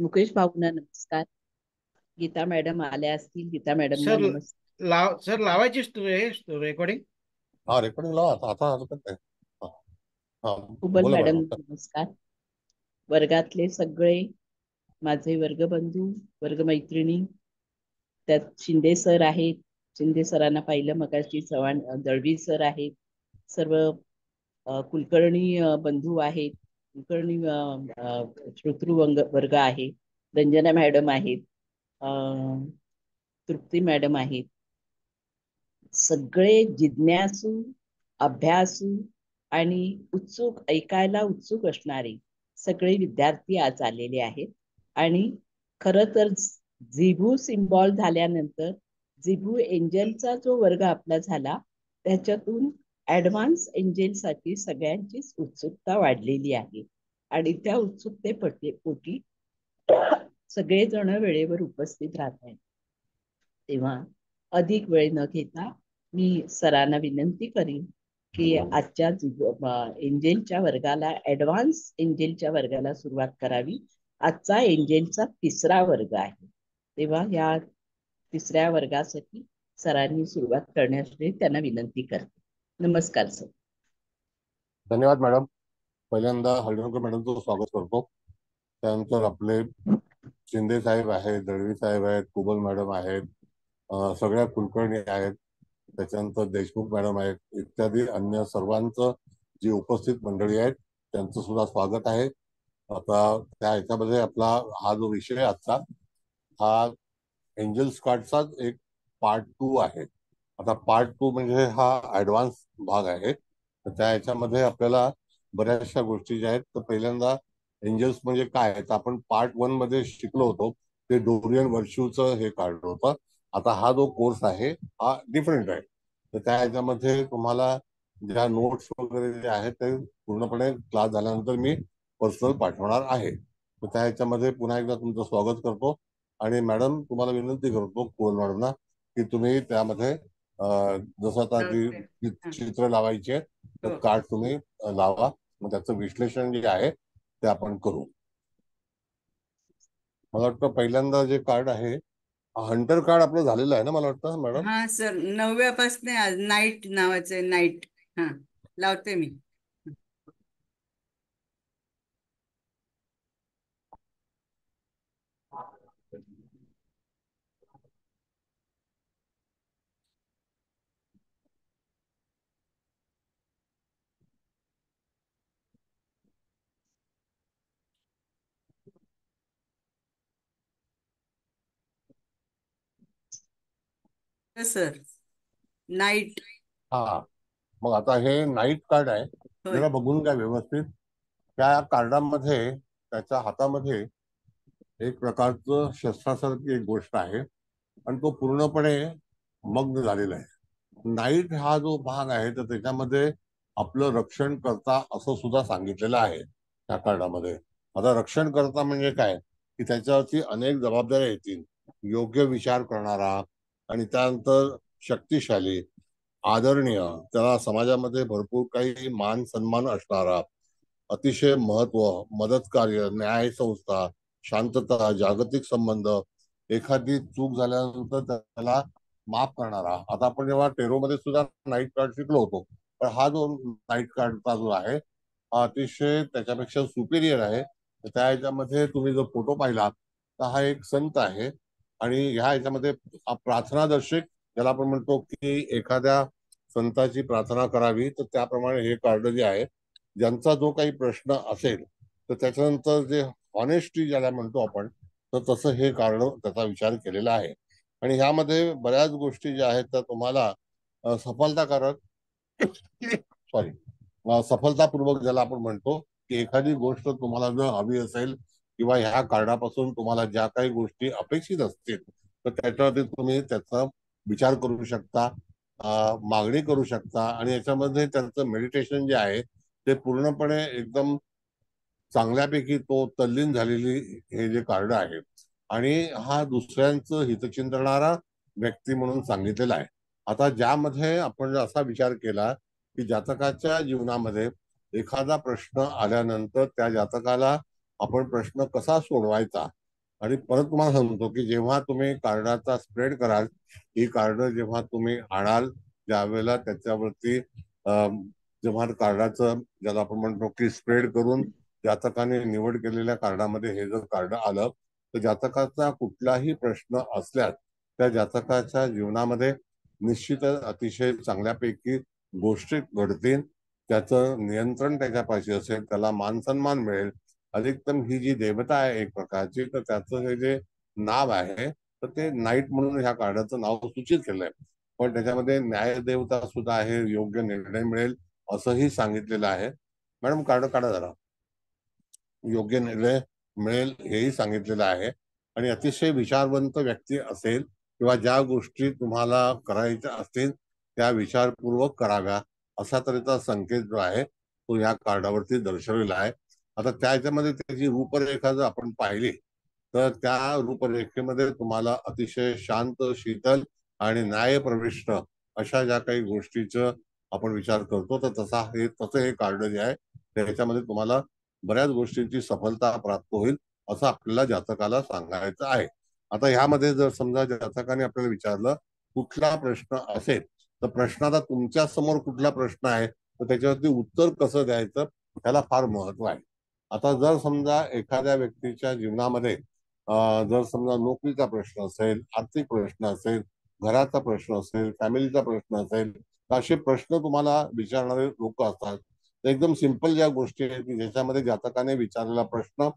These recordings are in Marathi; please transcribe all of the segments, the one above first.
मुकेश भाऊंना नमस्कार. गीता मॅडम आल्या असतील. गीता मॅडमना सर सर नमस्कार. लावायचीच तू रेकॉर्डिंग. हा रेकॉर्डिंग लावा आता हरकत नाही. हा हा, कुबल बोला मॅडम मॅडम. नमस्कार. वर्गातले सगळे माझे वर्गबंधू, वर्गमैत्रिणी, त्यात शिंदे सर आहेत. शिंदे सरांना पाहिलं मगाशी. चव्हाण दळवी सर आहेत. सर्व कुलकर्णी बंधू आहेत. कुलकर्णी वर्ग आहे. रंजना मॅडम आहेत. अ, तृप्ती मॅडम आहेत. सगळे जिज्ञासू, अभ्यासू आणि ऐकायला उत्सुक असणारे सगळे विद्यार्थी आज आलेले आहेत. आणि खरं तर झिबू सिम्बॉल झाल्यानंतर झिबू एंजलचा जो वर्ग आपला झाला, त्याच्यातून ऍडव्हान्स एंजलसाठी सगळ्यांचीच उत्सुकता वाढलेली आहे. आणि त्या पोटी सगळेजण वेळेवर उपस्थित राहत आहेत. तेव्हा अधिक वेळ न घेता मी सरांना विनंती करीन की आजच्या एंजेलच्या वर्गाला, ऍडव्हान्स एंजेलच्या वर्गाला सुरुवात करावी. आजचा एंजेलचा तिसरा वर्ग आहे. तेव्हा या तिसऱ्या वर्गासाठी सरांनी सुरुवात करण्यासाठी त्यांना विनंती करते. नमस्कार सर. धन्यवाद मॅडम. पहिल्यांदा हळदणकर मॅडमचं स्वागत करतो. त्यानंतर आपले शिंदे साहेब आहेत, दळवी साहेब आहेत, कुबल मॅडम आहेत, सगळ्या कुलकर्णी आहेत, त्याच्यानंतर देशमुख मॅडम आहेत, इत्यादी अन्य सर्वांचं जी उपस्थित मंडळी आहेत त्यांचं सुद्धा स्वागत आहे. आता त्या ह्याच्यामध्ये आपला हा जो विषय आजचा, हा एंजल्स कार्डचाच एक पार्ट 2 आहे. आता पार्ट 2 म्हणजे हा ऍडव्हान्स भाग आहे. तर त्या ह्याच्यामध्ये आपल्याला बऱ्याचशा गोष्टी ज्या आहेत, तर पहिल्यांदा एंजल्स म्हणजे काय आहे, तर आपण पार्ट 1 मध्ये शिकलो होतो. ते डोरियन वर्च्यूचं हे कार्ड होतं. आता हा जो कोर्स आहे हा डिफरंट आहे. तर त्या ह्याच्यामध्ये तुम्हाला ज्या नोट्स वगैरे जे आहेत ते पूर्णपणे क्लास झाल्यानंतर मी पर्सनल पाठवणार आहे. तर त्या ह्याच्यामध्ये पुन्हा एकदा तुमचं स्वागत करतो. आणि मॅडम तुम्हाला विनंती करतो कोल मॅडमना की तुम्ही त्यामध्ये जसं आता की चित्र लावायचे आहेत, तर कार्ड तुम्ही लावा. मग त्याचं विश्लेषण जे आहे ते आपण करू. मला वाटतं पहिल्यांदा जे कार्ड आहे हंटर कार्ड आपलं झालेलं आहे ना, मला वाटतं मॅडम. हा सर, 9व्या पासून आज नाईट नावाचे नाईट. हा, लावते मी. Sir, night. हा, मग आता हे नाईट कार्ड आहे. होय. जरा बघून घ्या व्यवस्थित. त्या कार्डामध्ये त्याच्या हातामध्ये एक प्रकारचं शस्त्रासारखी एक गोष्ट आहे आणि तो पूर्णपणे मग्न झालेला आहे. नाईट हा जो भाग आहे तर त्याच्यामध्ये आपलं रक्षण करता असं सुद्धा सांगितलेलं आहे त्या कार्डामध्ये. आता रक्षण करता म्हणजे काय की त्याच्यावरती अनेक जबाबदाऱ्या येतील. योग्य विचार करणारा आणि त्यानंतर शक्तिशाली, आदरणीय, त्याला समाजामध्ये भरपूर काही मान सन्मान असणारा, अतिशय महत्व, मदत कार्य, न्याय संस्था, शांतता, जागतिक संबंध, एखादी चूक झाल्यानंतर त्याला माफ करणारा. आता आपण जेव्हा टेरोमध्ये सुद्धा नाईट कार्ड शिकलो होतो, पण हा जो नाईट कार्डचा जो आहे हा अतिशय त्याच्यापेक्षा सुपेरियर आहे. त्या ह्याच्यामध्ये तुम्ही जर फोटो पाहिला तर हा एक संत आहे आणि ह्या ह्याच्यामध्ये प्रार्थनादर्शक, ज्याला आपण म्हणतो की एखाद्या संताची प्रार्थना करावी, तर त्याप्रमाणे हे कार्ड जे आहे, ज्यांचा जो काही प्रश्न असेल तर त्याच्यानंतर जे ऑनेस्टी ज्याला म्हणतो आपण, तर तसं हे कार्ड त्याचा विचार केलेला आहे. आणि ह्यामध्ये बऱ्याच गोष्टी ज्या आहेत त्या तुम्हाला सफलताकारक सॉरी सफलतापूर्वक, ज्याला आपण म्हणतो की एखादी गोष्ट तुम्हाला जर हवी असेल किंवा ह्या कार्डापासून तुम्हाला ज्या काही गोष्टी अपेक्षित असतील तर त्याच्यावरती तुम्ही त्याचा विचार करू शकता, मागणी करू शकता. आणि याच्यामध्ये त्यांचं मेडिटेशन जे आहे ते पूर्णपणे एकदम चांगल्यापैकी तो तल्लीन झालेली हे जे कार्ड आहे. आणि हा दुसऱ्यांचं हितचिंतणारा व्यक्ती म्हणून सांगितलेला आहे. आता ज्यामध्ये आपण असा विचार केला की जातकाच्या जीवनामध्ये एखादा प्रश्न आल्यानंतर त्या जातकाला आपण प्रश्न कसा सोडवायचा. आणि परत तुम्हाला सांगतो की जेव्हा तुम्ही कार्डाचा स्प्रेड कराल, ही कार्ड जेव्हा तुम्ही आणाल ज्यावेळेला त्याच्यावरती जेव्हा कार्डाचं ज्याला आपण म्हणतो की स्प्रेड करून जातकाने निवड केलेल्या कार्डामध्ये हे जर कार्ड आलं तर जातकाचा कुठलाही प्रश्न असल्यास त्या जातकाच्या जीवनामध्ये निश्चितच अतिशय चांगल्यापैकी गोष्टी घडतील. त्याचं नियंत्रण त्याच्यापाशी असेल, त्याला मान सन्मान मिळेल. अधिकतम ही जी देवता आहे एक प्रकारची, तर त्याचं हे जे नाव आहे तर ते नाईट म्हणून ह्या कार्डाचं नाव सूचित केलंय. पण त्याच्यामध्ये न्यायदेवता सुद्धा आहे, योग्य निर्णय मिळेल असंही सांगितलेलं आहे. मॅडम कार्ड काढा जरा. योग्य निर्णय मिळेल हेही सांगितलेलं आहे. आणि अतिशय विचारवंत व्यक्ती असेल किंवा ज्या गोष्टी तुम्हाला करायच्या असतील त्या विचारपूर्वक कराव्या असा तऱ्हेचा संकेत जो आहे तो या कार्डावरती दर्शवलेला आहे. आता त्याच्यामध्ये त्याची रूपरेखा जर आपण पाहिली तर त्या रूपरेखेमध्ये तुम्हाला अतिशय शांत, शीतल आणि न्यायप्रविष्ट अशा ज्या काही गोष्टीचं आपण विचार करतो तर तसं हे कार्ड जे आहे त्याच्यामध्ये तुम्हाला बऱ्याच गोष्टींची सफलता प्राप्त होईल असं आपल्याला जातकाला सांगायचं आहे. आता ह्यामध्ये जर समजा जातकाने आपल्याला विचारलं कुठला प्रश्न असेल तर प्रश्नाचा तुमच्या समोर कुठला प्रश्न आहे तर त्याच्यावरती उत्तर कसं द्यायचं त्याला फार महत्व आहे. आता जर समजा एखाद्या व्यक्तीच्या जीवनामध्ये जर समजा नोकरीचा प्रश्न असेल, आर्थिक प्रश्न असेल, घराचा प्रश्न असेल, फॅमिलीचा प्रश्न असेल, तर असे प्रश्न तुम्हाला विचारणारे लोक असतात. तर एकदम सिंपल ज्या गोष्टी आहेत की ज्याच्यामध्ये जातकाने विचारलेला प्रश्न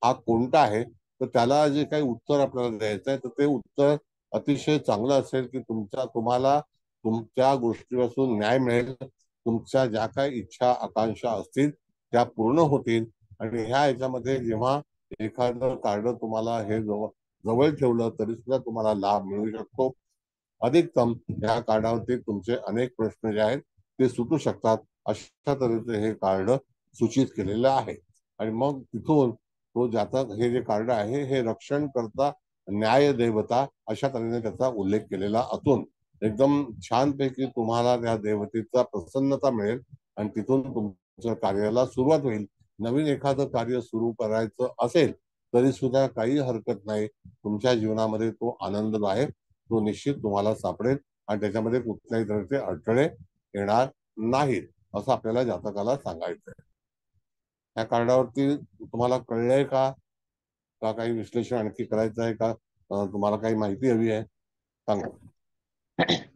हा कोणता आहे तर त्याला जे काही उत्तर आपल्याला द्यायचं आहे तर ते उत्तर अतिशय चांगलं असेल की तुम्हाला तुमच्या गोष्टीपासून न्याय मिळेल, तुमच्या ज्या काही इच्छा आकांक्षा असतील त्या पूर्ण होतील. आणि ह्या याच्यामध्ये जेव्हा एखादं कार्ड तुम्हाला हे जवळ ठेवलं तरी सुद्धा तुम्हाला लाभ मिळू शकतो. अधिकतम ह्या कार्डावरती तुमचे अनेक प्रश्न जे आहेत ते सुटू शकतात अशा तऱ्हेचे हे कार्ड सूचित केलेलं आहे. आणि मग तिथून तो जातक हे जे कार्ड आहे हे रक्षण करता न्याय देवता अशा तऱ्हेने त्याचा उल्लेख केलेला असून एकदम छानपैकी तुम्हाला त्या देवतेचा प्रसन्नता मिळेल आणि तिथून तुमच्या कार्याला सुरुवात होईल. नवीन एखादं कार्य सुरू करायचं असेल तरी सुद्धा काही हरकत नाही. तुमच्या जीवनामध्ये तो आनंद जो आहे तो निश्चित तुम्हाला सापडेल आणि त्याच्यामध्ये कुठल्याही तऱ्हेचे अडथळे येणार नाहीत असं आपल्याला जातकाला सांगायचं आहे. या कार्डावरती तुम्हाला कळलंय का काही विश्लेषण आणखी करायचं आहे का? तुम्हाला काही माहिती हवी आहे सांगा.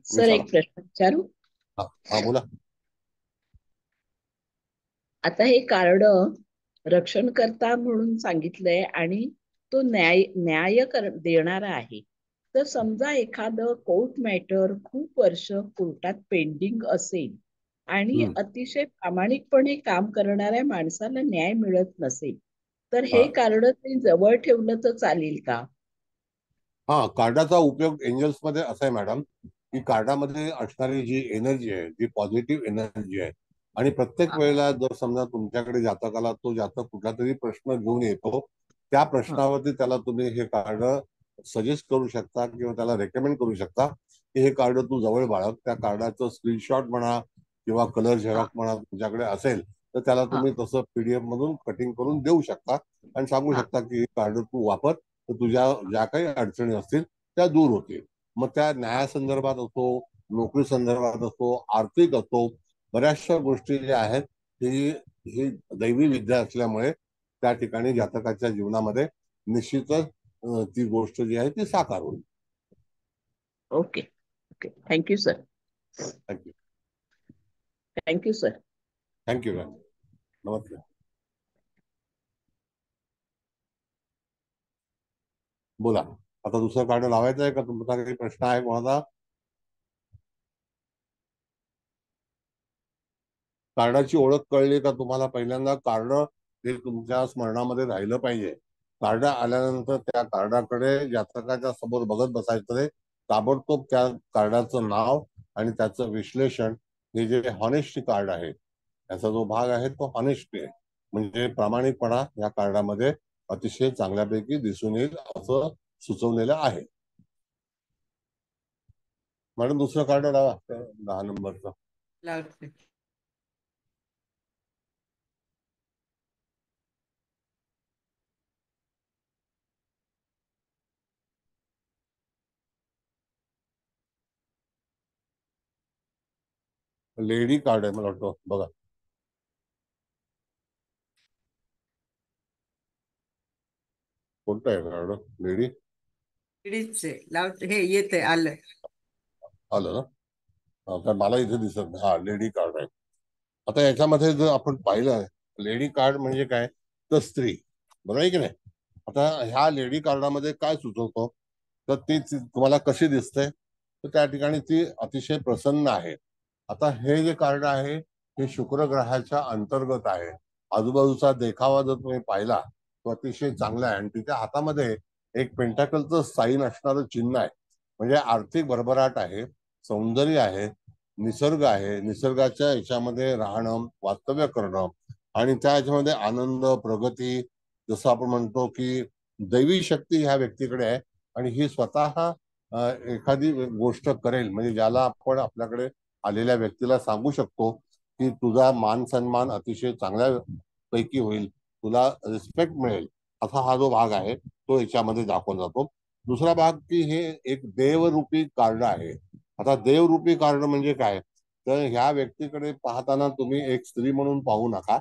सर एक प्रश्न विचारू? हा बोला. आता हे कार्ड रक्षणकर्ता म्हणून सांगितलंय आणि तो न्याय देणारा आहे. तर समजा एखादं कोर्ट मॅटर खूप वर्ष कोर्टात पेंडिंग असेल आणि अतिशय प्रामाणिकपणे काम करणाऱ्या माणसाला न्याय मिळत नसेल तर हे कार्ड ते जवळ ठेवलं तर चालेल का? हा, कार्डाचा उपयोग एंजल्स मध्ये असा आहे मॅडम की कार्डामध्ये असणारी जी एनर्जी आहे जी पॉझिटिव्ह एनर्जी आहे आणि प्रत्येक वेळेला जर समजा तुमच्याकडे जातकाला तो जातक कुठला तरी प्रश्न घेऊन येतो त्या प्रश्नावरती त्याला तुम्ही हे कार्ड सजेस्ट करू शकता किंवा त्याला रेकमेंड करू शकता की हे कार्ड तू जवळ बाळग. त्या कार्डाचं स्क्रीनशॉट म्हणा किंवा कलर झेरॉक्स म्हणा तुमच्याकडे असेल तर त्याला तुम्ही तसं पीडीएफ मधून कटिंग करून देऊ शकता आणि सांगू शकता की हे कार्ड तू वापर तर तुझ्या ज्या काही अडचणी असतील त्या दूर होतील. मग त्या न्यायासंदर्भात असो, नोकरी संदर्भात असो, आर्थिक असो, बऱ्याचशा गोष्टी ज्या आहेत ही दैवी विद्या असल्यामुळे त्या ठिकाणी जातकाच्या जीवनामध्ये निश्चितच ती गोष्ट जी आहे ती साकार होईल. Okay okay, thank you sir. Thank you. Thank you sir. Thank you ma'am. नमस्कार. बोला, आता दुसरं कार्ड लावायचं आहे का? तुमचा काही प्रश्न आहे कोणाचा? कार्डाची ओळख कळली का तुम्हाला? पहिल्यांदा कार्ड हे तुमच्या स्मरणामध्ये राहिलं पाहिजे. कार्ड आल्यानंतर त्या कार्डाकडे जातकाच्या समोर बघत बसायचं नाही. ताबडतोब त्या कार्डाचं नाव आणि त्याचं विश्लेषण हे जे हॉनेस्टी कार्ड आहे त्याचा जो भाग आहे तो हॉनेस्टी आहे म्हणजे प्रामाणिकपणा या कार्डामध्ये अतिशय चांगल्यापैकी दिसून येईल असं सुचवलेलं आहे. मॅडम दुसरं कार्ड लावा 10 नंबरचं. लावते. लेडी कार्ड आहे मला वाटतं, बघा. कोणतं आहे कार्ड? लेडी लेडीजचे लाव हे येते आलं. आलं ना? तर मला इथे दिसत नाही. हा, लेडी कार्ड आहे. आता याच्यामध्ये जर आपण पाहिलं, लेडी कार्ड म्हणजे काय, तर स्त्री, बरोबर आहे की नाही? आता ह्या लेडी कार्डामध्ये काय सुचवतो, तर ती तुम्हाला कशी दिसते, तर त्या ठिकाणी ती अतिशय प्रसन्न आहे. आता हे जे कार्ड आहे हे शुक्र ग्रहाच्या अंतर्गत आहे. आजूबाजूचा देखावा जर तुम्ही पाहिला तो अतिशय चांगला आहे, आणि तिच्या हातामध्ये एक पेंटाकलचं साईन असणारं चिन्ह आहे. म्हणजे आर्थिक भरभराट आहे, सौंदर्य आहे, निसर्ग आहे, निसर्गाच्या याच्यामध्ये राहणं, वास्तव्य करणं, आणि त्या याच्यामध्ये आनंद, प्रगती, जसं आपण म्हणतो की दैवी शक्ती ह्या व्यक्तीकडे आहे. आणि ही स्वतः एखादी गोष्ट करेल, म्हणजे ज्याला आपण आपल्याकडे आलेल्या व्यक्तीला सांगू शकतो की तुझा मान सन्मान अतिशय चांगल्या पैकी होईल, तुला रिस्पेक्ट मिळेल, असा हा जो भाग आहे तो याच्यामध्ये दाखवला जातो. दुसरा भाग की हे एक देवरूपी कार्ड आहे. आता देवरूपी कार्ड म्हणजे काय, तर ह्या व्यक्तीकडे पाहताना तुम्ही एक स्त्री म्हणून पाहू नका,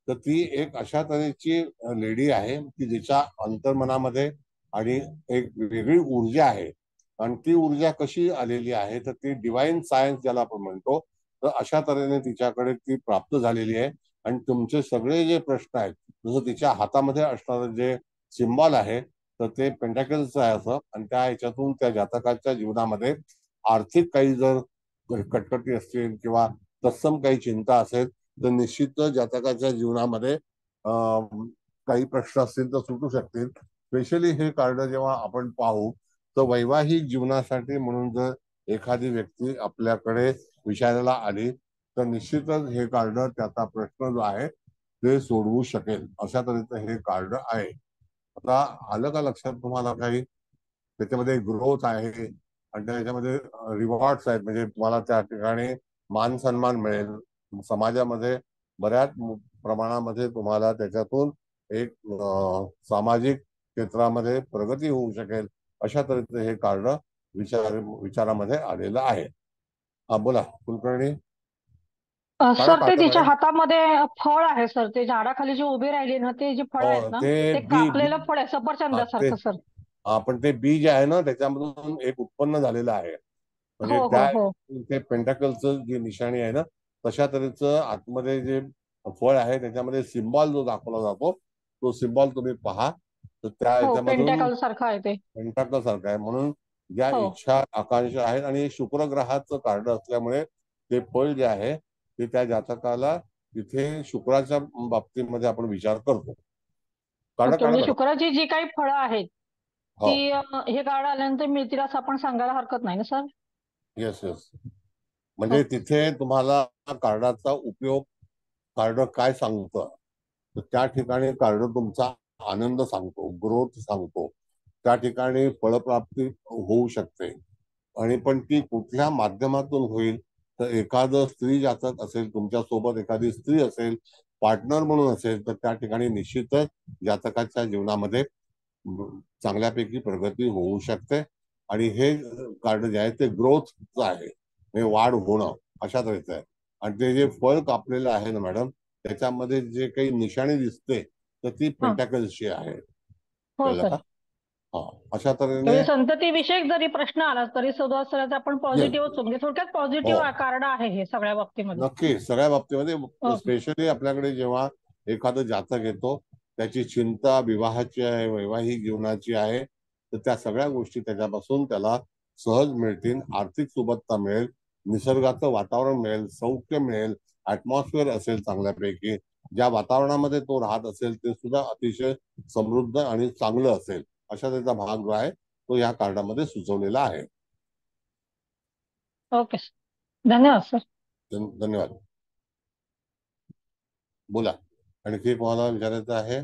तर ती एक अशा तऱ्हेची लेडी आहे की जिच्या अंतर्मनामध्ये आणि एक वेगळी ऊर्जा आहे. आणि ती ऊर्जा कशी आलेली आहे, तर ती डिवाइन सायन्स ज्याला आपण म्हणतो, तर अशा तऱ्हेने तिच्याकडे ती प्राप्त झालेली आहे. आणि तुमचे सगळे जे प्रश्न आहेत, जसं तिच्या हातामध्ये असणारं जे सिम्बॉल आहे, तर ते पेंटाकल्स आहे असं, आणि त्या ह्याच्यातून त्या जातकाच्या जीवनामध्ये आर्थिक काही जर कटकटी असतील किंवा तत्सम काही चिंता असेल, तर निश्चितच जातकाच्या जीवनामध्ये काही प्रश्न असतील तर सुटू शकतील. स्पेशली हे कार्ड जेव्हा आपण पाहू, तर वैवाहिक जीवनासाठी म्हणून जर एखादी व्यक्ती आपल्याकडे विचारायला आली, तर निश्चितच हे कार्ड त्याचा प्रश्न जो आहे ते सोडवू शकेल, अशा तऱ्हेचं हे कार्ड आहे. आता आलं का लक्षात तुम्हाला काही? त्याच्यामध्ये ग्रोथ आहे, आणि त्याच्यामध्ये रिवॉर्ड्स आहेत, म्हणजे तुम्हाला त्या ठिकाणी मान सन्मान मिळेल, समाजामध्ये बऱ्याच प्रमाणामध्ये तुम्हाला त्याच्यातून एक सामाजिक क्षेत्रामध्ये प्रगती होऊ शकेल, अशा तऱ्हेचं हे कार्ड विचारामध्ये आलेलं आहे. हा, बोला कुलकर्णी. काढा सर ते कार्ड तिच्या मॅडम. हातामध्ये फळ आहे सर, ते झाडाखाली जे उभे राहिले ना, ते जे फळ आहेत ना, ते ते बी बी कापलेलं फळ आहे हा, ते सफरचंदासारखं सर. पण ते बीज आहे ना, त्याच्यामधून एक उत्पन्न झालेलं आहे. म्हणजे हो हो त्या हो. ते पेंटाकलचं जी निशाणी आहे ना, तशा तऱ्हेचं आतमध्ये जे फळ आहे त्याच्यामध्ये सिम्बॉल जो दाखवला जातो, तो सिम्बॉल तुम्ही पहा, तर त्या हो, ह्याच्यामधून पेंटॅकल सारखं आहे ते. पेंटाकल सारखं आहे. म्हणून ज्या हो इच्छा आकांक्षा आहेत, आणि शुक्र ग्रहाचं कार्ड असल्यामुळे ते फळ जे आहे ते त्या जातकाला तिथे शुक्राच्या बाबतीमध्ये आपण विचार करतो. काढा ओके, काढा म्हणजे मॅडम. शुक्राची जी काही फळं आहेत हो, ती हे कार्ड आल्यानंतर मिळतील असं आपण सांगायला हरकत नाही ना सर? Yes yes. म्हणजे ओके. तिथे तुम्हाला कार्डाचा उपयोग, कार्ड काय सांगतं, तर त्या ठिकाणी कार्ड तुमचा आनंद सांगतो, ग्रोथ सांगतो, त्या ठिकाणी फळप्राप्ती होऊ शकते. आणि पण ती कुठल्या माध्यमातून होईल, तर एखादं स्त्री जातक असेल, तुमच्या सोबत एखादी स्त्री असेल, पार्टनर म्हणून असेल, तर त्या ठिकाणी निश्चितच जातकाच्या जीवनामध्ये चांगल्यापैकी प्रगती होऊ शकते. आणि हे कार्ड जे आहे ते ग्रोथचं आहे, म्हणजे वाढ होणं, अशा तऱ्हेचं आहे. आणि ते जे फळ कापलेलं आहे ना मॅडम, त्याच्यामध्ये जे काही निशाणी दिसते, तर ती हा, पेंटाकल्सची आहे. हो कळलं सर. का? हा, अशा तऱ्हेने. म्हणजे संततीविषयक जरी प्रश्न आला तरी सुद्धा सर आपण येस. पॉझिटिव्ह म्हणजे थोडक्यात हो, पॉझिटिव्ह कार्ड आहे हे सगळ्या बाबतीमध्ये. नक्की सगळ्या बाबतीमध्ये. ओके. स्पेशली आपल्याकडे जेव्हा एखादं जातक येतो, त्याची चिंता विवाहाची आहे, वैवाहिक जीवनाची आहे, तर त्या सगळ्या गोष्टी त्याच्यापासून त्याला सहज मिळतील. आर्थिक सुबत्ता मिळेल, निसर्गाचं वातावरण मिळेल, सौख्य मिळेल, ऍटमॉस्फिअर असेल चांगल्यापैकी, ज्या वातावरणामध्ये तो राहत असेल ते सुद्धा अतिशय समृद्ध आणि चांगलं असेल, अशा त्याचा भाग जो आहे तो या कार्डामध्ये सुचवलेला आहे. ओके सर, धन्यवाद सर. धन्यवाद. बोला, आणखी कोणाला विचारायचं आहे?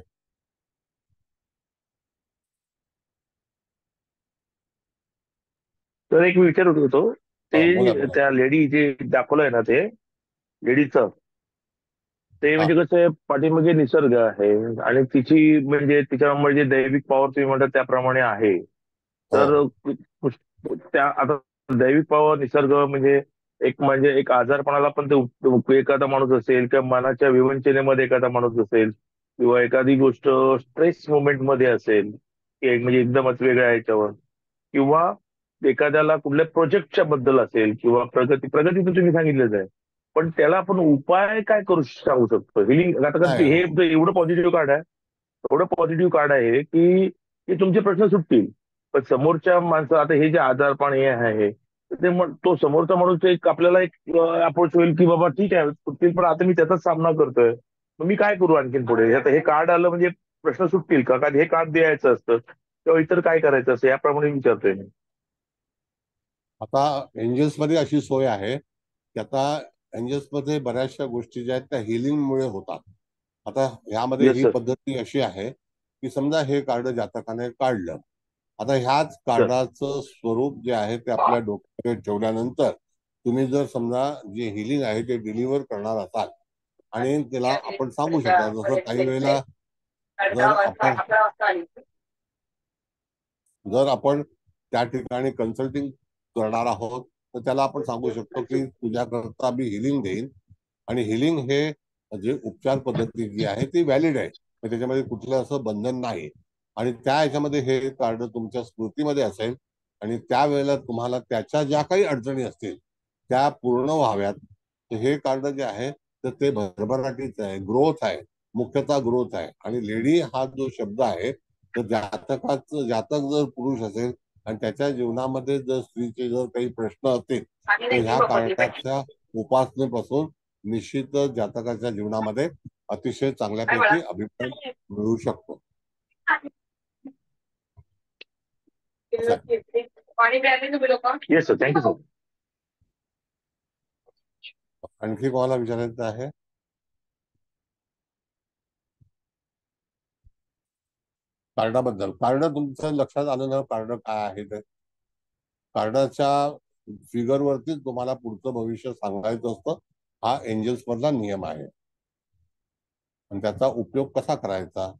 तर एक मी विचारत होतो, बोला ते बोला. त्या लेडी जे दाखवलंय ना, ते लेडीचं ते हा, म्हणजे कसं आहे, पाठीमागे निसर्ग आहे आणि तिची म्हणजे तिच्यामध्ये जे दैविक पॉवर तुम्ही म्हणता त्याप्रमाणे आहे. हो तर त्या आता दैविक पॉवर निसर्ग म्हणजे एक म्हणजे एक आजारपणाला पण ते एखादा माणूस असेल किंवा मनाच्या विवंचनेमध्ये एखादा माणूस असेल किंवा एखादी गोष्ट स्ट्रेस मुवमेंट मध्ये असेल की म्हणजे एकदमच वेगळ्या ह्याच्यावर किंवा एखाद्याला कुठल्या प्रोजेक्टच्या बद्दल असेल किंवा प्रगती तर तुम्ही सांगितलंच आहे. पण त्याला आपण उपाय काय करू सांगू शकतो हिलिंग आता कारण नाही हे एवढं पॉझिटिव्ह कार्ड आहे एवढं पॉझिटिव्ह कार्ड आहे की तुमचे प्रश्न सुटतील. पण समोरच्या माणसं आता हे जे आजारपण हे आहे ते तो समोरचा माणूस एक आपल्याला एक अप्रोच होईल की बाबा ठीक आहे सुटतील पण आता मी त्याचाच सामना करतोय. मग मी काय करू आणखीन पुढे आता हे कार्ड आलं म्हणजे प्रश्न सुटतील का कारण हे कार्ड द्यायचं असतं किंवा इतर काय करायचं असतं याप्रमाणे विचारतोय मी. आता एंजल्स मध्ये अशी सोय आहे की आता एंजल्स मध्ये बऱ्याचशा गोष्टी ज्या आहेत त्या हिलिंगमुळे होतात. आता ह्यामध्ये येस ही सर. पद्धती अशी आहे की समजा हे कार्ड जातकाने काढलं. आता ह्याच सर. कार्डाचं स्वरूप जे आहे ते आपल्या डोक्यामध्ये ठेवल्यानंतर तुम्ही जर समजा जे हिलिंग आहे ते डिलिव्हर करणार असाल आणि त्याला आपण सांगू शकता. जसं काही वेळेला जर आपण त्या ठिकाणी कन्सल्टिंग करणार आहोत तर त्याला आपण सांगू शकतो की तुझ्याकरता मी हिलिंग देईन आणि हिलिंग हे जे उपचार पद्धती जी आहे ती व्हॅलिड आहे. त्याच्यामध्ये कुठलं असं बंधन नाही आणि त्या ह्याच्यामध्ये हे कार्ड तुमच्या स्मृतीमध्ये असेल आणि त्यावेळेला तुम्हाला त्याच्या ज्या काही अडचणी असतील त्या पूर्ण व्हाव्यात तर हे कार्ड जे आहे तर ते भरभराटीच आहे, ग्रोथ आहे, मुख्यतः ग्रोथ आहे. आणि लेडी हा जो शब्द आहे तर जातक जर पुरुष असेल आणि त्याच्या जीवनामध्ये जर स्त्रीचे जर काही प्रश्न असतील तर ह्या कार्डाच्या उपासनेपासून निश्चितच जातकाच्या जीवनामध्ये अतिशय चांगल्यापैकी अभिप्राय मिळू शकतो. असं आहे. Yes sir thank you sir. आणखी कोणाला विचारायचं आहे? कार्डाबद्दल कार्ड तुमचं लक्षात आलं ना कार्ड काय आहे ते कार्डाच्या फिगर वरतीच तुम्हाला पुढचं भविष्य सांगायचं असतं. हा एंजल्स मधला नियम आहे आणि त्याचा उपयोग कसा करायचा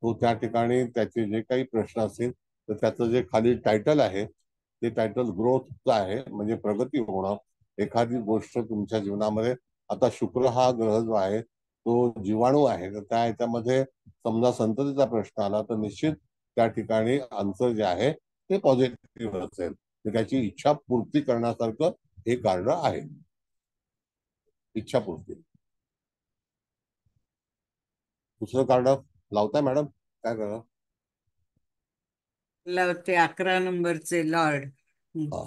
तो त्या ठिकाणी त्याचे जे काही प्रश्न असतील तर त्याचं जे खाली टायटल आहे ते टायटल ग्रोथचं आहे म्हणजे प्रगती होणं. एखादी गोष्ट तुमच्या जीवनामध्ये आता शुक्र हा ग्रह जो आहे तो जीवाणू आहे तर त्या ह्याच्यामध्ये समजा संततीचा प्रश्न आला तर निश्चित त्या ठिकाणी आन्सर जे आहे ते पॉझिटिव्ह असेल. तर त्याची इच्छा पूर्ती करण्यासारखं हे कार्ड आहे. इच्छा पूर्ती. दुसरं कार्ड लावताय मॅडम काय करा? लावते 11 नंबरचे लॉर्ड. हा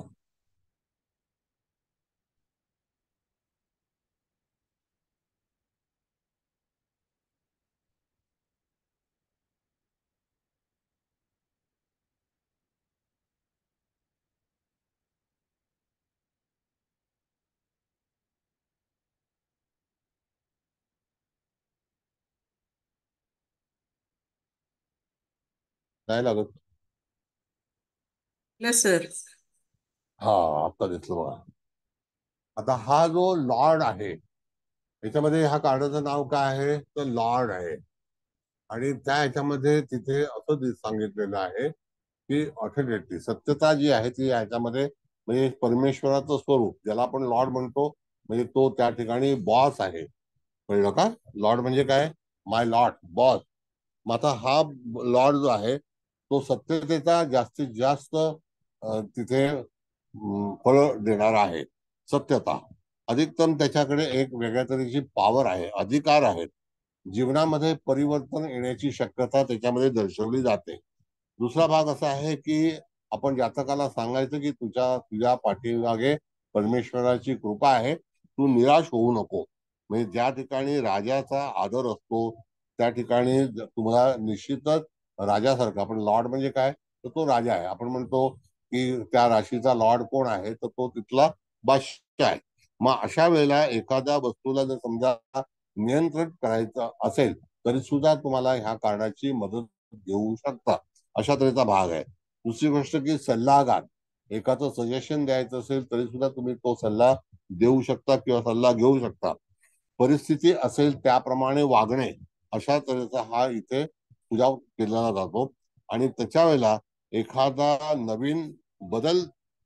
नाही लागत. सर हा आता दिसलं बघा. आता हा जो लॉर्ड आहे याच्यामध्ये ह्या कार्डाचं नाव काय आहे तर लॉर्ड आहे आणि त्या ह्याच्यामध्ये तिथे असं सांगितलेलं आहे की ऑथेंटिटी सत्यता जी आहे ती ह्याच्यामध्ये म्हणजे परमेश्वराचं स्वरूप ज्याला आपण लॉर्ड म्हणतो म्हणजे तो त्या ठिकाणी बॉस आहे. कळलं का? लॉर्ड म्हणजे काय? माय लॉर्ड बॉस. मग आता हा लॉर्ड जो आहे तो सत्यतेचा जास्तीत जास्त तिथे फळ देणार आहे. सत्यता अधिकतम त्याच्याकडे एक वेगळ्या तऱ्हेची पॉवर आहे, अधिकार आहेत. जीवनामध्ये परिवर्तन येण्याची शक्यता त्याच्यामध्ये दर्शवली जाते. दुसरा भाग असा आहे की आपण जातकाला सांगायचं की तुझ्या पाठीमागे परमेश्वराची कृपा आहे, तू निराश होऊ नको. म्हणजे ज्या ठिकाणी राजाचा आदर असतो त्या ठिकाणी तुम्हाला निश्चितच राजासारखा आपण लॉर्ड म्हणजे काय तर तो राजा आहे. आपण म्हणतो की त्या राशीचा लॉर्ड कोण आहे तर तो तिथला बादशाह आहे. मग अशा वेळेला एखाद्या वस्तूला जर समजा नियंत्रित करायचं असेल तरी सुद्धा तुम्हाला ह्या कार्डाची मदत घेऊ शकता. अशा तऱ्हेचा भाग आहे. दुसरी गोष्ट की सल्लागार एखादं सजेशन द्यायचं असेल तरी सुद्धा तुम्ही तो सल्ला देऊ शकता किंवा सल्ला घेऊ शकता. परिस्थिती असेल त्याप्रमाणे वागणे अशा तऱ्हेचा हा इथे सुझाव केला जातो. आणि त्याच्या वेळेला एखादा नवीन बदल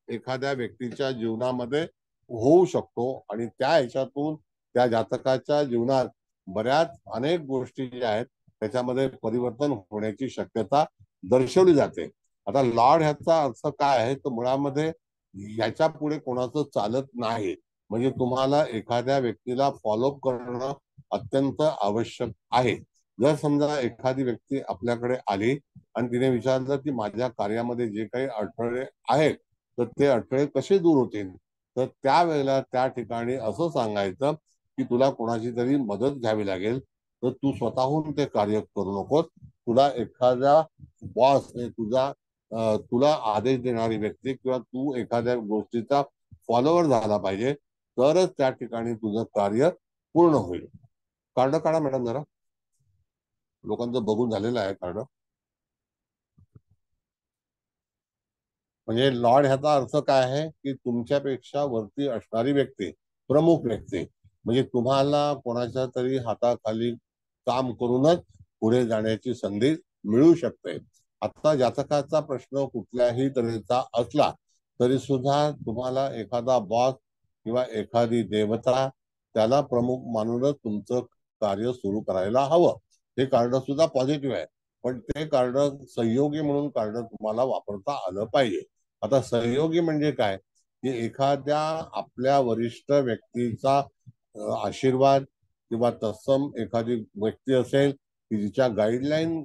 एखाद्या व्यक्तीच्या जीवनामध्ये होऊ शकतो आणि त्या ह्याच्यातून त्या जातकाच्या जीवनात बऱ्याच अनेक गोष्टी ज्या आहेत त्याच्यामध्ये परिवर्तन होण्याची शक्यता दर्शवली जाते. आता लॉर्ड ह्याचा अर्थ काय आहे तर मुळामध्ये ह्याच्या पुढे कोणाचं चालत नाही. म्हणजे तुम्हाला एखाद्या व्यक्तीला फॉलोअप करणं अत्यंत आवश्यक आहे. जर समजा एखादी व्यक्ती आपल्याकडे आली आणि तिने विचारलं की माझ्या कार्यामध्ये जे काही अडथळे आहेत तर ते अडथळे कसे दूर होतील, तर त्यावेळेला त्या ठिकाणी असं सांगायचं की तुला कोणाची तरी मदत घ्यावी लागेल, तर तू स्वतःहून ते कार्य करू नकोस. तुला एखादा बॉस तुला आदेश देणारी व्यक्ती किंवा तू एखाद्या गोष्टीचा फॉलोअर झाला पाहिजे, तरच त्या ठिकाणी तुझं कार्य पूर्ण होईल. कार्ड काढा मॅडम जरा. लोकांचं बघून झालेलं आहे कार्ड. म्हणजे लॉर्ड ह्याचा अर्थ काय आहे की तुमच्यापेक्षा वरती असणारी व्यक्ती, प्रमुख व्यक्ती. म्हणजे तुम्हाला कोणाच्या तरी हाताखाली काम करूनच पुढे जाण्याची संधी मिळू शकते. आता जातकाचा प्रश्न कुठल्याही तऱ्हेचा असला तरी सुद्धा तुम्हाला एखादा बॉस किंवा एखादी देवता त्याला प्रमुख मानूनच तुमचं कार्य सुरू करायला हवं. हे कार्ड सुद्धा पॉझिटिव्ह आहे, पण ते कार्ड सहयोगी म्हणून कार्ड तुम्हाला वापरता आलं पाहिजे. आता सहयोगी म्हणजे काय की एखाद्या आपल्या वरिष्ठ व्यक्तीचा आशीर्वाद किंवा तत्सम एखादी व्यक्ती असेल की जिच्या गाईडलाईन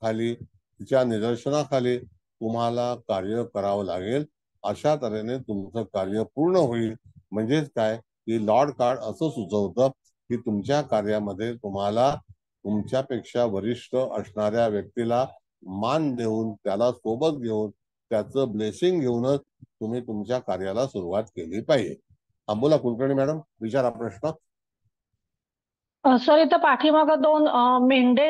खाली, तिच्या निदर्शनाखाली तुम्हाला कार्य करावं लागेल. अशा तऱ्हेने तुमचं कार्य पूर्ण होईल. म्हणजेच काय की लॉर्ड कार्ड असं सुचवतं की तुमच्या कार्यामध्ये तुम्हाला तुमच्यापेक्षा वरिष्ठ असणाऱ्या व्यक्तीला मान देऊन, त्याला सोबत घेऊन, त्याचं ब्लेसिंग घेऊनच तुम्ही तुमच्या कार्याला सुरुवात केली पाहिजे. बोला कुलकर्णी मॅडम, विचारा प्रश्न. सर इथं पाठीमागं दोन मेंढे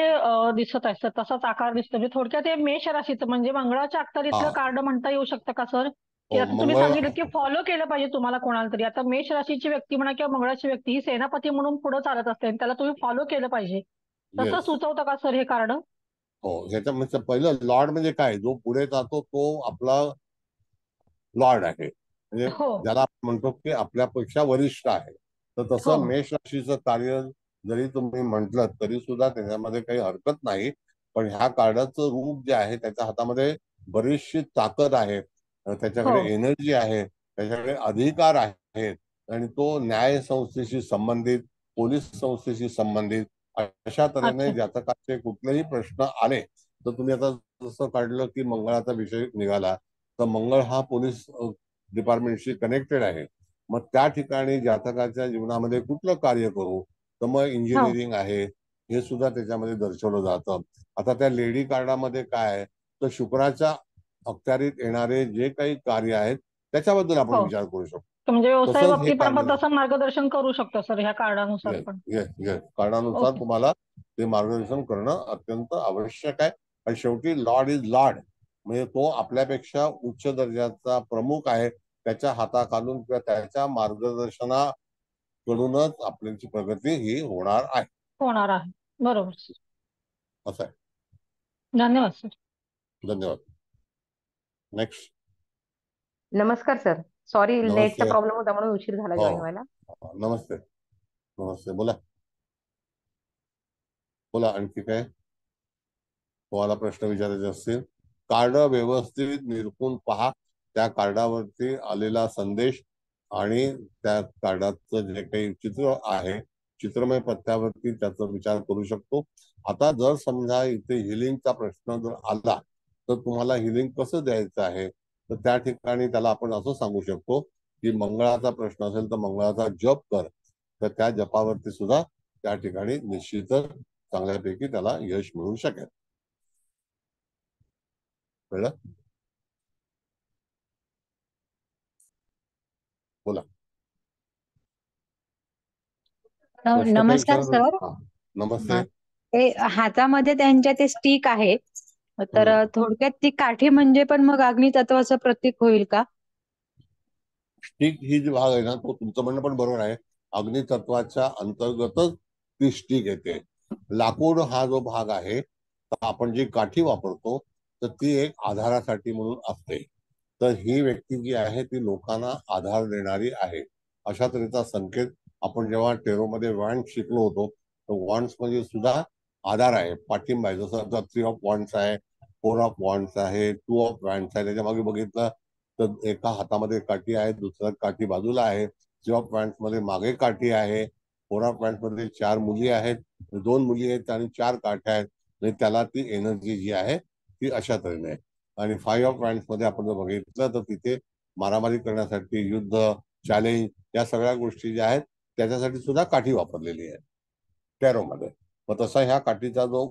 दिसत आहेत सर, तसाच आकार दिसतो. म्हणजे थोडक्यात हे मेष राशीचं म्हणजे मंगळाच्या अखत्यारीतलं हा. कार्ड म्हणता येऊ शकतं का सर? की हो, आता तुम्ही मंगळ. सांगितलं की फॉलो केलं पाहिजे तुम्हाला कोणाला तरी. आता मेष राशीची व्यक्ती म्हणा किंवा मंगळाची व्यक्ती ही सेनापती म्हणून पुढे चालत असते आणि त्याला तुम्ही फॉलो केलं पाहिजे, तसं येस. सुचवतं का सर हे कार्ड? हो, ह्याच्यामध्ये पहिलं लॉर्ड म्हणजे काय, जो पुढे जातो तो आपला लॉर्ड आहे. म्हणजे हो ज्याला आपण म्हणतो की आपल्यापेक्षा वरिष्ठ आहे. तर हो तसं मेष राशीचं कार्य जरी तुम्ही म्हटलं तरी सुद्धा त्याच्यामध्ये काही हरकत नाही. पण ह्या कार्डाचं रूप जे आहे त्याच्या हातामध्ये बरीचशी ताकद आहे, त्याच्याकडे हो एनर्जी आहे, त्याच्याकडे अधिकार आहेत आणि तो न्याय संस्थेशी संबंधित, पोलीस संस्थेशी संबंधित अशा तऱ्हेने अच्छा जातकाचे कुठलेही प्रश्न आले तर तुम्ही आता जसं काढलं की मंगळाचा विषय निघाला तर मंगळ हा पोलीस डिपार्टमेंटशी कनेक्टेड आहे. मग त्या ठिकाणी जातकाच्या जीवनामध्ये कुठलं कार्य करू, तर मग हो इंजिनिअरिंग आहे हे सुद्धा त्याच्यामध्ये दर्शवलं जातं. आता त्या लेडी कार्डामध्ये काय आहे तर शुक्राच्या अखत्यारीत येणारे जे काही कार्य आहेत त्याच्याबद्दल आपण हो विचार करू शकतो. तर म्हणजे व्यवसाय तसंच हे बाबतीत पण कार्ड, आपण तसं मार्गदर्शन करू शकतो सर ह्या कार्डानुसार येस पण. येस येस, कार्डानुसार ओके तुम्हाला ते मार्गदर्शन करणं अत्यंत आवश्यक आहे. आणि शेवटी लॉर्ड इज लॉर्ड, म्हणजे तो आपल्यापेक्षा उच्च दर्जाचा प्रमुख आहे. त्याच्या हाताखालून किंवा त्याच्या मार्गदर्शनाकडूनच आपल्याची प्रगती ही होणार आहे. होणार आहे. बरोबर सर. असं आहे. धन्यवाद सर. धन्यवाद. नेक्स्ट. नमस्कार सर. सॉरी, नेटचा नमस्ते. प्रॉब्लेम होता म्हणून उशीर झाला हो, जॉईन व्हायला. नमस्ते. नमस्ते, बोला. बोला, आणखी काय तुम्हाला प्रश्न विचारायचे असतील कार्ड व्यवस्थित निरखून पहा. त्या कार्डावरती आलेला संदेश आणि त्या कार्डाचं जे काही चित्र आहे चित्रमय पत्त्यावरती त्याचा विचार करू शकतो. आता जर समजा इथे हिलिंगचा प्रश्न जर आला तर तुम्हाला हिलिंग कसं द्यायचं आहे तर त्या ठिकाणी त्याला आपण असं सांगू शकतो की मंगळाचा प्रश्न असेल तर मंगळाचा जप कर, तर त्या जपावरती सुद्धा त्या ठिकाणी निश्चितच चांगल्यापैकी त्याला यश मिळू शकेल. कळलं? बोला. प्रश्न काही नमस्कार विचारत सर. हा, नमस्ते. ते हातामध्ये त्यांच्या ते स्टिक आहे, तर थोडक्यात ती काठी म्हणजे पण मग अग्नी तत्वाचं प्रतीक होईल का? स्टिक ही जी भाग आहे ना तो तुमचं म्हणणं पण बरोबर आहे. अग्नितत्वाच्या अंतर्गतच ती स्टिक येते. लाकूड हा जो भाग आहे तर आपण जी काठी वापरतो तर ती एक आधारासाठी म्हणून असते. तर ही व्यक्ती जी आहे ती लोकांना आधार देणारी आहे. अशा तऱ्हेचा संकेत आपण जेव्हा टेरोमध्ये वॉन्ड्स शिकलो होतो, तर वॉन्ड्स मध्ये सुद्धा आधार आहे, पाठिंबा आहे. जसं आता 3 ऑफ वॉन्ड्स आहे, 4 ऑफ वॉन्ड्स आहे, 2 ऑफ वॉन्ड्स आहे. त्याच्या मागे बघितलं तर एका हातामध्ये काठी आहे, दुसऱ्या काठी बाजूला आहे. 3 ऑफ वॉन्ड्स मध्ये मागे काठी आहे. 4 ऑफ वॉन्ड्स मध्ये 4 मुली आहेत, 2 मुली आहेत आणि 4 काठ्या आहेत. म्हणजे त्याला ती एनर्जी जी आहे ती अशा तऱ्हेने आहे. आणि 5 ऑफ वॉन्ड्स मध्ये आपण जर बघितलं तर तिथे मारामारी करण्यासाठी, युद्ध, चॅलेंज या सगळ्या गोष्टी ज्या आहेत त्याच्यासाठी सुद्धा काठी वापरलेली आहे टॅरोमध्ये. मग तसा ह्या काठीचा जो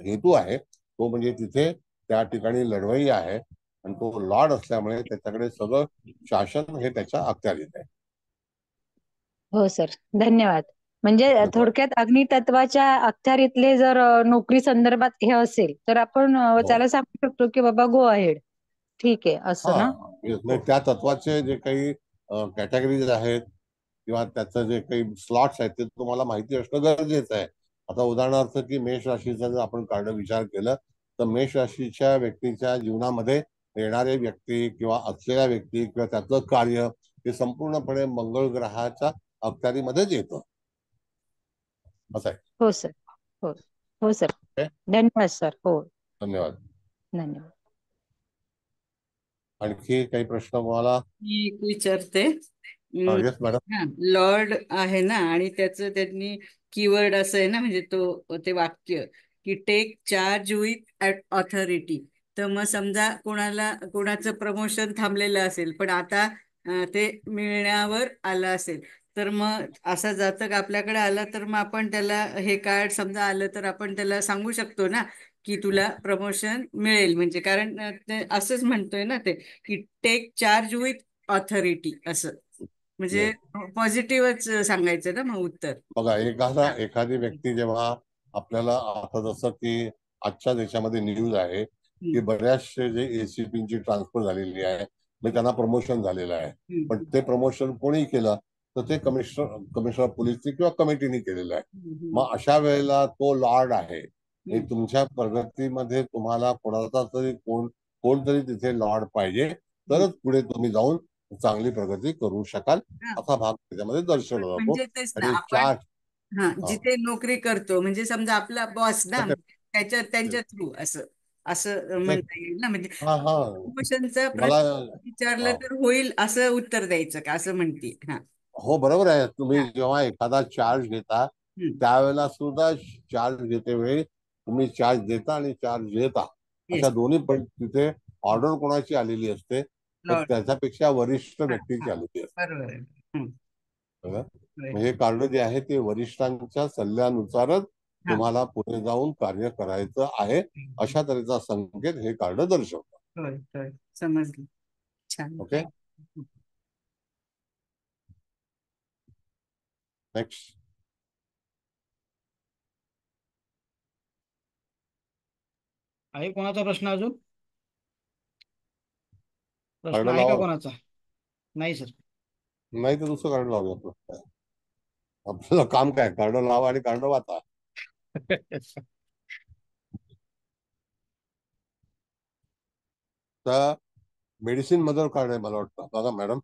हेतू आहे तो म्हणजे तिथे त्या ठिकाणी लढवई आहे आणि तो लॉर्ड असल्यामुळे त्याच्याकडे सगळं शासन हे त्याच्या अखत्यारीत आहे. हो सर, धन्यवाद. म्हणजे थोडक्यात अग्नितत्वाच्या अखत्यारीतले जर नोकरी संदर्भात हे असेल तर आपण त्याला सांगू शकतो की बाबा गो अहेड, ठीक आहे असं ना. नाही, त्या तत्वाचे जे काही कॅटेगरीज आहेत किंवा त्याचं जे काही स्लॉट्स आहेत ते तुम्हाला माहिती असणं गरजेचं आहे. आता उदाहरणार्थ की मेष राशीचा जर आपण काढणं विचार केलं तर मेष राशीच्या व्यक्तीच्या जीवनामध्ये येणारे व्यक्ती किंवा असलेल्या व्यक्ती किंवा त्याचं कार्य हे संपूर्णपणे मंगळ ग्रहाच्या अखत्यारीमध्येच येतं असं आहे. हो सर, हो हो सर. धन्यवाद सर. हो, धन्यवाद. धन्यवाद. आणखी काही प्रश्न तुम्हाला? मी एक विचारते. Yes madam. हा, लॉर्ड आहे ना आणि त्याचं त्यांनी कीवर्ड असं आहे ना, म्हणजे ते वाक्य की टेक चार्ज विथ ऑथॉरिटी. तर मग समजा कोणाचं प्रमोशन थांबलेलं असेल पण आता ते मिळण्यावर आलं असेल, तर मग असा जातक आपल्याकडे आला तर मग आपण त्याला हे कार्ड समजा आलं तर आपण त्याला सांगू शकतो ना की तुला प्रमोशन मिळेल. म्हणजे कारण ते असंच म्हणतोय ना ते की टेक चार्ज विथ ऑथॉरिटी असं, म्हणजे पॉझिटिव्हच सांगायचं ना मग उत्तर. बघा, एखादी व्यक्ती जेव्हा आपल्याला आता जसं की आजच्या देशामध्ये न्यूज आहे की बऱ्याचशे जे एसीपीची ट्रान्सफर झालेली आहे, म्हणजे त्यांना प्रमोशन झालेलं आहे, पण ते प्रमोशन कोणी केलं तर ते कमिशनर पोलीसची किंवा कमिटीने केलेलं आहे. मग अशा वेळेला तो लॉर्ड आहे, हे तुमच्या प्रगतीमध्ये तुम्हाला कोणाचा तरी कोणतरी तिथे लॉर्ड पाहिजे, तरच पुढे तुम्ही जाऊन चांगली प्रगती करू शकाल, असा भाग त्याच्यामध्ये दर्शवला जातो. म्हणजे तेच ना, आपण जिथे नोकरी करतो म्हणजे समजा आपला बॉस ना, त्यांच्या थ्रू असं म्हणता येईल ना. म्हणजे प्रमोशनचं विचारलं तर होईल असं उत्तर द्यायचं का, असं म्हणते. हो, बरोबर आहे. तुम्ही जेव्हा एखादा चार्ज घेता त्यावेळेला सुद्धा चार्ज घेते वेळी तुम्ही चार्ज देता आणि चार्ज देता अशा दोन्ही पण तिथे ऑर्डर कोणाची आलेली असते तर त्याच्यापेक्षा वरिष्ठ व्यक्तीची आलेली असते. म्हणजे कार्ड जे आहे ते वरिष्ठांच्या सल्ल्यानुसारच तुम्हाला पुढे जाऊन कार्य करायचं आहे, अशा तऱ्हेचा संकेत हे कार्ड दर्शवतं. समजलं. छान. Okay, next. आहे कोणाचा प्रश्न अजून? प्रश्न कार्ड आहे का लावा. कोणाचा? नाही सर. नाही तर दुसरं कार्ड लावूया. आपल्याला काम काय, कार्ड लावा आणि कार्ड वाचा. तर मेडिसिन मदर कार्ड आहे मला वाटतं. बघा मॅडम,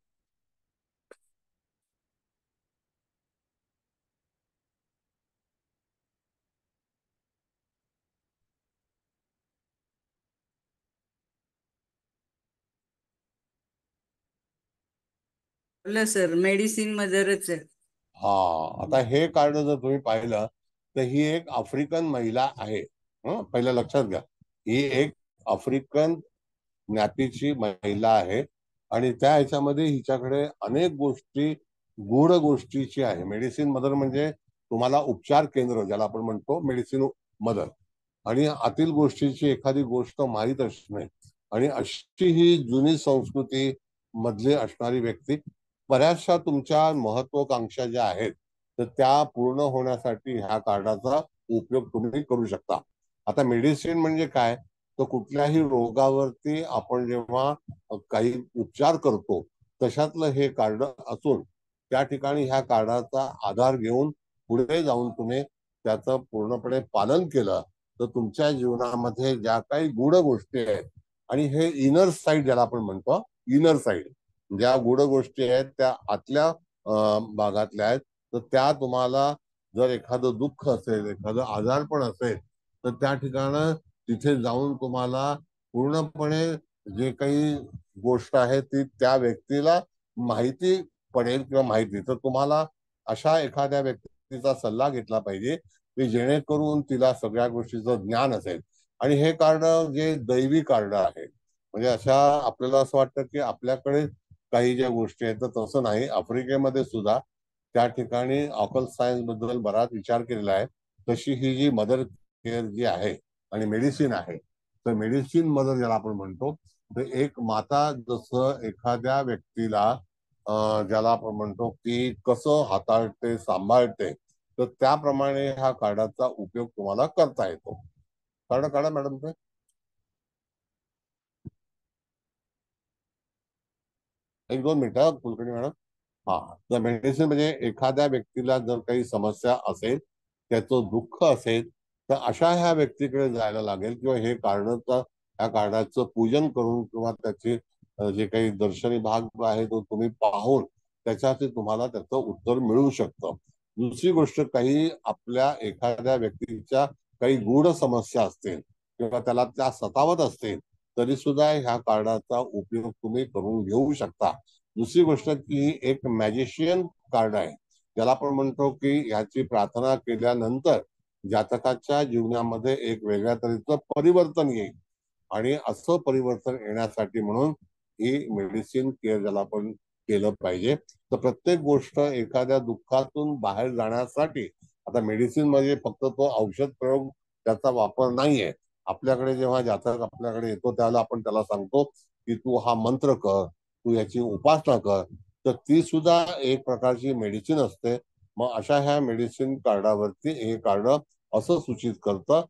सर मेडिसिन मदरच आहे. आता हे कार्ड जर तुम्ही पाहिलं तर ही एक आफ्रिकन महिला आहे. पहिलं लक्षात घ्या, ही एक आफ्रिकन ज्ञातीची महिला आहे आणि त्या ह्याच्यामध्ये हिच्याकडे अनेक गोष्टी, गूढ गोष्टीची आहे. मेडिसिन मदर म्हणजे तुम्हाला उपचार केंद्र ज्याला आपण म्हणतो मेडिसिन मदर, आणि आतील गोष्टीची एखादी गोष्ट माहीत असणे आणि अशी ही जुनी संस्कृती मधली असणारी व्यक्ती. बऱ्याचशा तुमच्या महत्वाकांक्षा ज्या आहेत तर त्या पूर्ण होण्यासाठी ह्या कार्डाचा उपयोग तुम्ही करू शकता. आता मेडिसिन म्हणजे काय, तर कुठल्याही रोगावरती आपण जेव्हा काही उपचार करतो तशातलं हे कार्ड असून त्या ठिकाणी ह्या कार्डाचा आधार घेऊन पुढे जाऊन तुम्ही त्याचं पूर्णपणे पालन केलं तर तुमच्या जीवनामध्ये ज्या काही गूढ गोष्टी आहेत, आणि हे इनर साइड ज्याला आपण म्हणतो, इनर साइड ज्या गूढ गोष्टी आहेत त्या आतल्या भागातल्या आहेत. तर त्या तुम्हाला जर एखादं दुःख असेल, एखादं आजारपण असेल, तर त्या ठिकाणं तिथे जाऊन तुम्हाला पूर्णपणे जे काही गोष्ट आहे ती त्या व्यक्तीला माहिती पडेल किंवा माहिती, तर तुम्हाला अशा एखाद्या व्यक्तीचा सल्ला घेतला पाहिजे की जेणेकरून तिला सगळ्या गोष्टीचं ज्ञान असेल. आणि हे कार्ड जे दैवी कार्ड आहे, म्हणजे अशा आपल्याला असं वाटतं की आपल्याकडे काही ज्या गोष्टी आहेत तर तसं नाही. आफ्रिकेमध्ये सुद्धा त्या ठिकाणी ऑकल सायन्स बद्दल बराच विचार केलेला आहे. तशी ही जी मदर केअर जी आहे आणि मेडिसिन आहे, तर मेडिसिन मदर ज्याला आपण म्हणतो, तर एक माता जसं एखाद्या व्यक्तीला ज्याला आपण म्हणतो की कसं हाताळते, सांभाळते, तर त्याप्रमाणे ह्या कार्डाचा उपयोग तुम्हाला करता येतो. कार्ड काढा मॅडम ते. एक दोन मिनिटं कुलकर्णी मॅडम. हा, तर मेडिसिन म्हणजे एखाद्या व्यक्तीला जर काही समस्या असेल, त्याचं दुःख असेल, तर अशा ह्या व्यक्तीकडे जायला लागेल किंवा हे कार्डचं, या कार्डाचं पूजन करून किंवा त्याचे जे काही दर्शनी भाग आहे तो तुम्ही पाहून त्याच्यात तुम्हाला त्याचं उत्तर मिळू शकतं. दुसरी गोष्ट, काही आपल्या एखाद्या व्यक्तीच्या काही गूढ समस्या असतील किंवा त्याला त्या सतावत असतील, तरी सुद्धा ह्या कार्डाचा उपयोग तुम्ही करून घेऊ शकता. दुसरी गोष्ट की एक मॅजिशियन कार्ड आहे, ज्याला आपण म्हणतो की ह्याची प्रार्थना केल्यानंतर जातकाच्या जीवनामध्ये एक वेगळ्या तऱ्हेचं परिवर्तन येईल. आणि असं परिवर्तन येण्यासाठी म्हणून ही मेडिसिन केअर ज्याला आपण केलं पाहिजे. तर प्रत्येक गोष्ट एखाद्या दुःखातून बाहेर जाण्यासाठी, आता मेडिसिन म्हणजे फक्त तो औषध प्रयोग त्याचा वापर नाहीये. आपल्याकडे जेव्हा जातक आपल्याकडे येतो त्यावेळेला आपण त्याला सांगतो की तू हा मंत्र कर, तू याची उपासना कर, तर ती सुद्धा एक प्रकारची मेडिसिन असते. मग अशा ह्या मेडिसिन कार्डावरती हे कार्ड असं सूचित करतं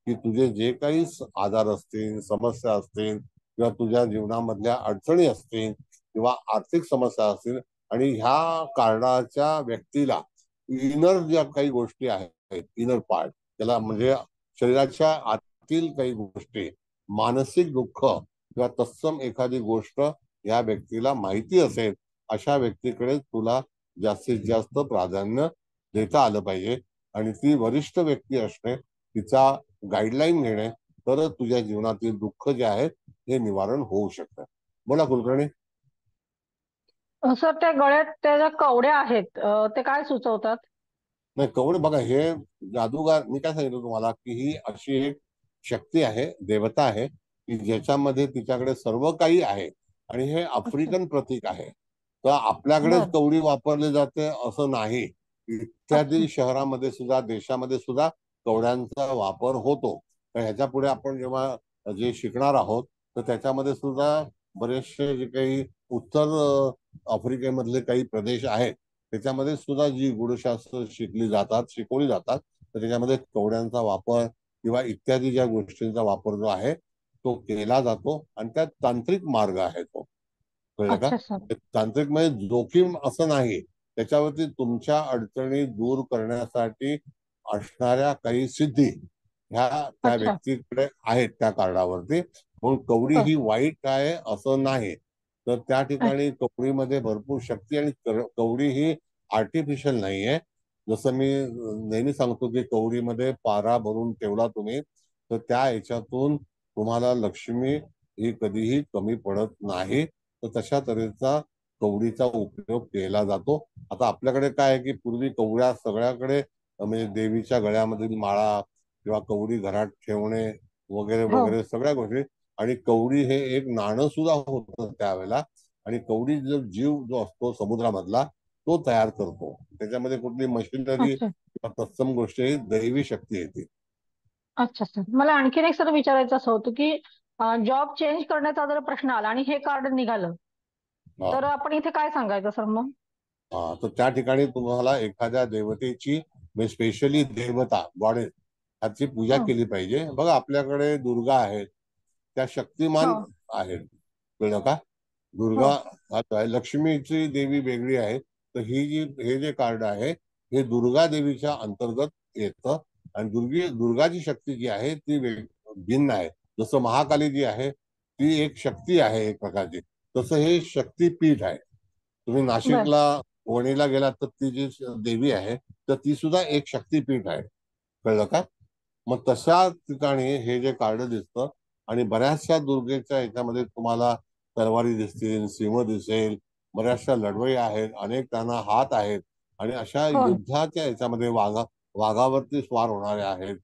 की तुझे जे काही आजार असतील, समस्या असतील किंवा तुझ्या जीवनामधल्या अडचणी असतील किंवा आर्थिक समस्या असतील, आणि ह्या कार्डाच्या व्यक्तीला इनर ज्या काही गोष्टी आहेत, इनर पार्ट त्याला म्हणजे शरीराच्या आतील काही गोष्टी, मानसिक दुःख किंवा तत्सम एखादी गोष्ट या व्यक्तीला माहिती असेल, अशा व्यक्तीकडे तुला जास्तीत जास्त प्राधान्य देता आलं पाहिजे. आणि ती वरिष्ठ व्यक्ती असणे, तिचा गाईडलाईन घेणे, तर तुझ्या जीवनातील दुःख जे आहे हे निवारण होऊ शकतं. बोला कुलकर्णी. सर त्या गळ्यात त्या ज्या कवड्या आहेत ते काय सुचवतात? नाही, कवडे बघा, हे जादूगार, मी काय सांगितलं तुम्हाला की ही अशी एक शक्ती आहे, देवता आहे की ज्याच्यामध्ये तिच्याकडे सर्व काही आहे. आणि हे आफ्रिकन प्रतीक आहे. तर आपल्याकडेच बर. कवडी वापरली जाते असं नाही. अच्छा. इत्यादी शहरामध्ये सुद्धा, देशामध्ये सुद्धा कवड्यांचा वापर होतो. तर ह्याच्या पुढे आपण जेव्हा जे शिकणार आहोत, तर त्याच्यामध्ये सुद्धा बरेचसे जे काही उत्तर आफ्रिकेमधले काही प्रदेश आहेत, त्याच्यामध्ये सुद्धा जी गूढशास्त्र शिकवली जातात, तर त्याच्यामध्ये कवड्यांचा वापर किंवा इत्यादी ज्या गोष्टींचा वापर जो आहे तो केला जातो. आणि त्यात तांत्रिक मार्ग आहे तो, कळलं का? अच्छा सर. तांत्रिक म्हणजे जोखीम असं नाही, त्याच्यावरती तुमच्या अडचणी दूर करण्यासाठी असणाऱ्या काही सिद्धी ह्या त्या अच्छा. व्यक्तीकडे आहेत त्या कार्डावरती. म्हणून कवडी बर. ही वाईट आहे असं नाही. तर त्या अच्छा. ठिकाणी कवडीमध्ये भरपूर शक्ती, आणि कवडी ही आर्टिफिशियल नाहीये. जसं मी नेहमी सांगतो की कवडीमध्ये पारा भरून ठेवला तुम्ही, तर त्या ह्याच्यातून तुम्हाला लक्ष्मी ही कधीही कमी पडत नाही. तर तशा तऱ्हेचा कवडीचा उपयोग केला जातो. आता आपल्याकडे काय आहे की पूर्वी कवड्या सगळ्याकडे, म्हणजे देवीच्या गळ्यामधील माळा किंवा कवडी घरात ठेवणे वगैरे हो. वगैरे सगळ्या गोष्टी. आणि कवडी हे एक नाणं सुद्धा होतं त्यावेळेला. आणि कवडी जो जीव जो असतो समुद्रामधला तो तयार करतो. त्याच्यामध्ये कुठली मशिनरी अच्छा. किंवा तत्सम गोष्टी, ही दैवी शक्ती येते. अच्छा सर, मला आणखीन एक सर विचारायचं असं होतं की जॉब चेंज करण्याचा जर प्रश्न आला आणि हे कार्ड निघालं हा. तर आपण इथे काय सांगायचं सर मग? तर त्या ठिकाणी तुम्हाला एखाद्या देवतेची, स्पेशली देवता गॉडेस ह्याची पूजा हो. केली पाहिजे. बघा, आपल्याकडे दुर्गा आहेत, त्या शक्तिमान हो. आहेत, कळलं का? हो. दुर्गा आहे, लक्ष्मीची देवी वेगळी आहे. तर हे जे कार्ड आहे हे दुर्गा देवीच्या अंतर्गत येतं. आणि दुर्गाची शक्ती जी आहे ती भिन्न आहे. जसं महाकाली जी आहे ती एक शक्ती आहे एक प्रकारची, तसं हे शक्तीपीठ आहे. तुम्ही नाशिकला वणीला गेलात तर ती जी देवी आहे तर ती सुद्धा एक शक्तीपीठ आहे. कळलं का? मग तशा ठिकाणी हे जे कार्ड दिसतं आणि बऱ्याचशा दुर्गेच्या ह्याच्यामध्ये तुम्हाला तलवारी दिसतील, सिंह दिसेल, बऱ्याचशा लढवई आहेत, अनेक त्यांना हात आहेत आणि अशा हो युद्धाच्या ह्याच्यामध्ये वाघावरती स्वार होणारे आहेत.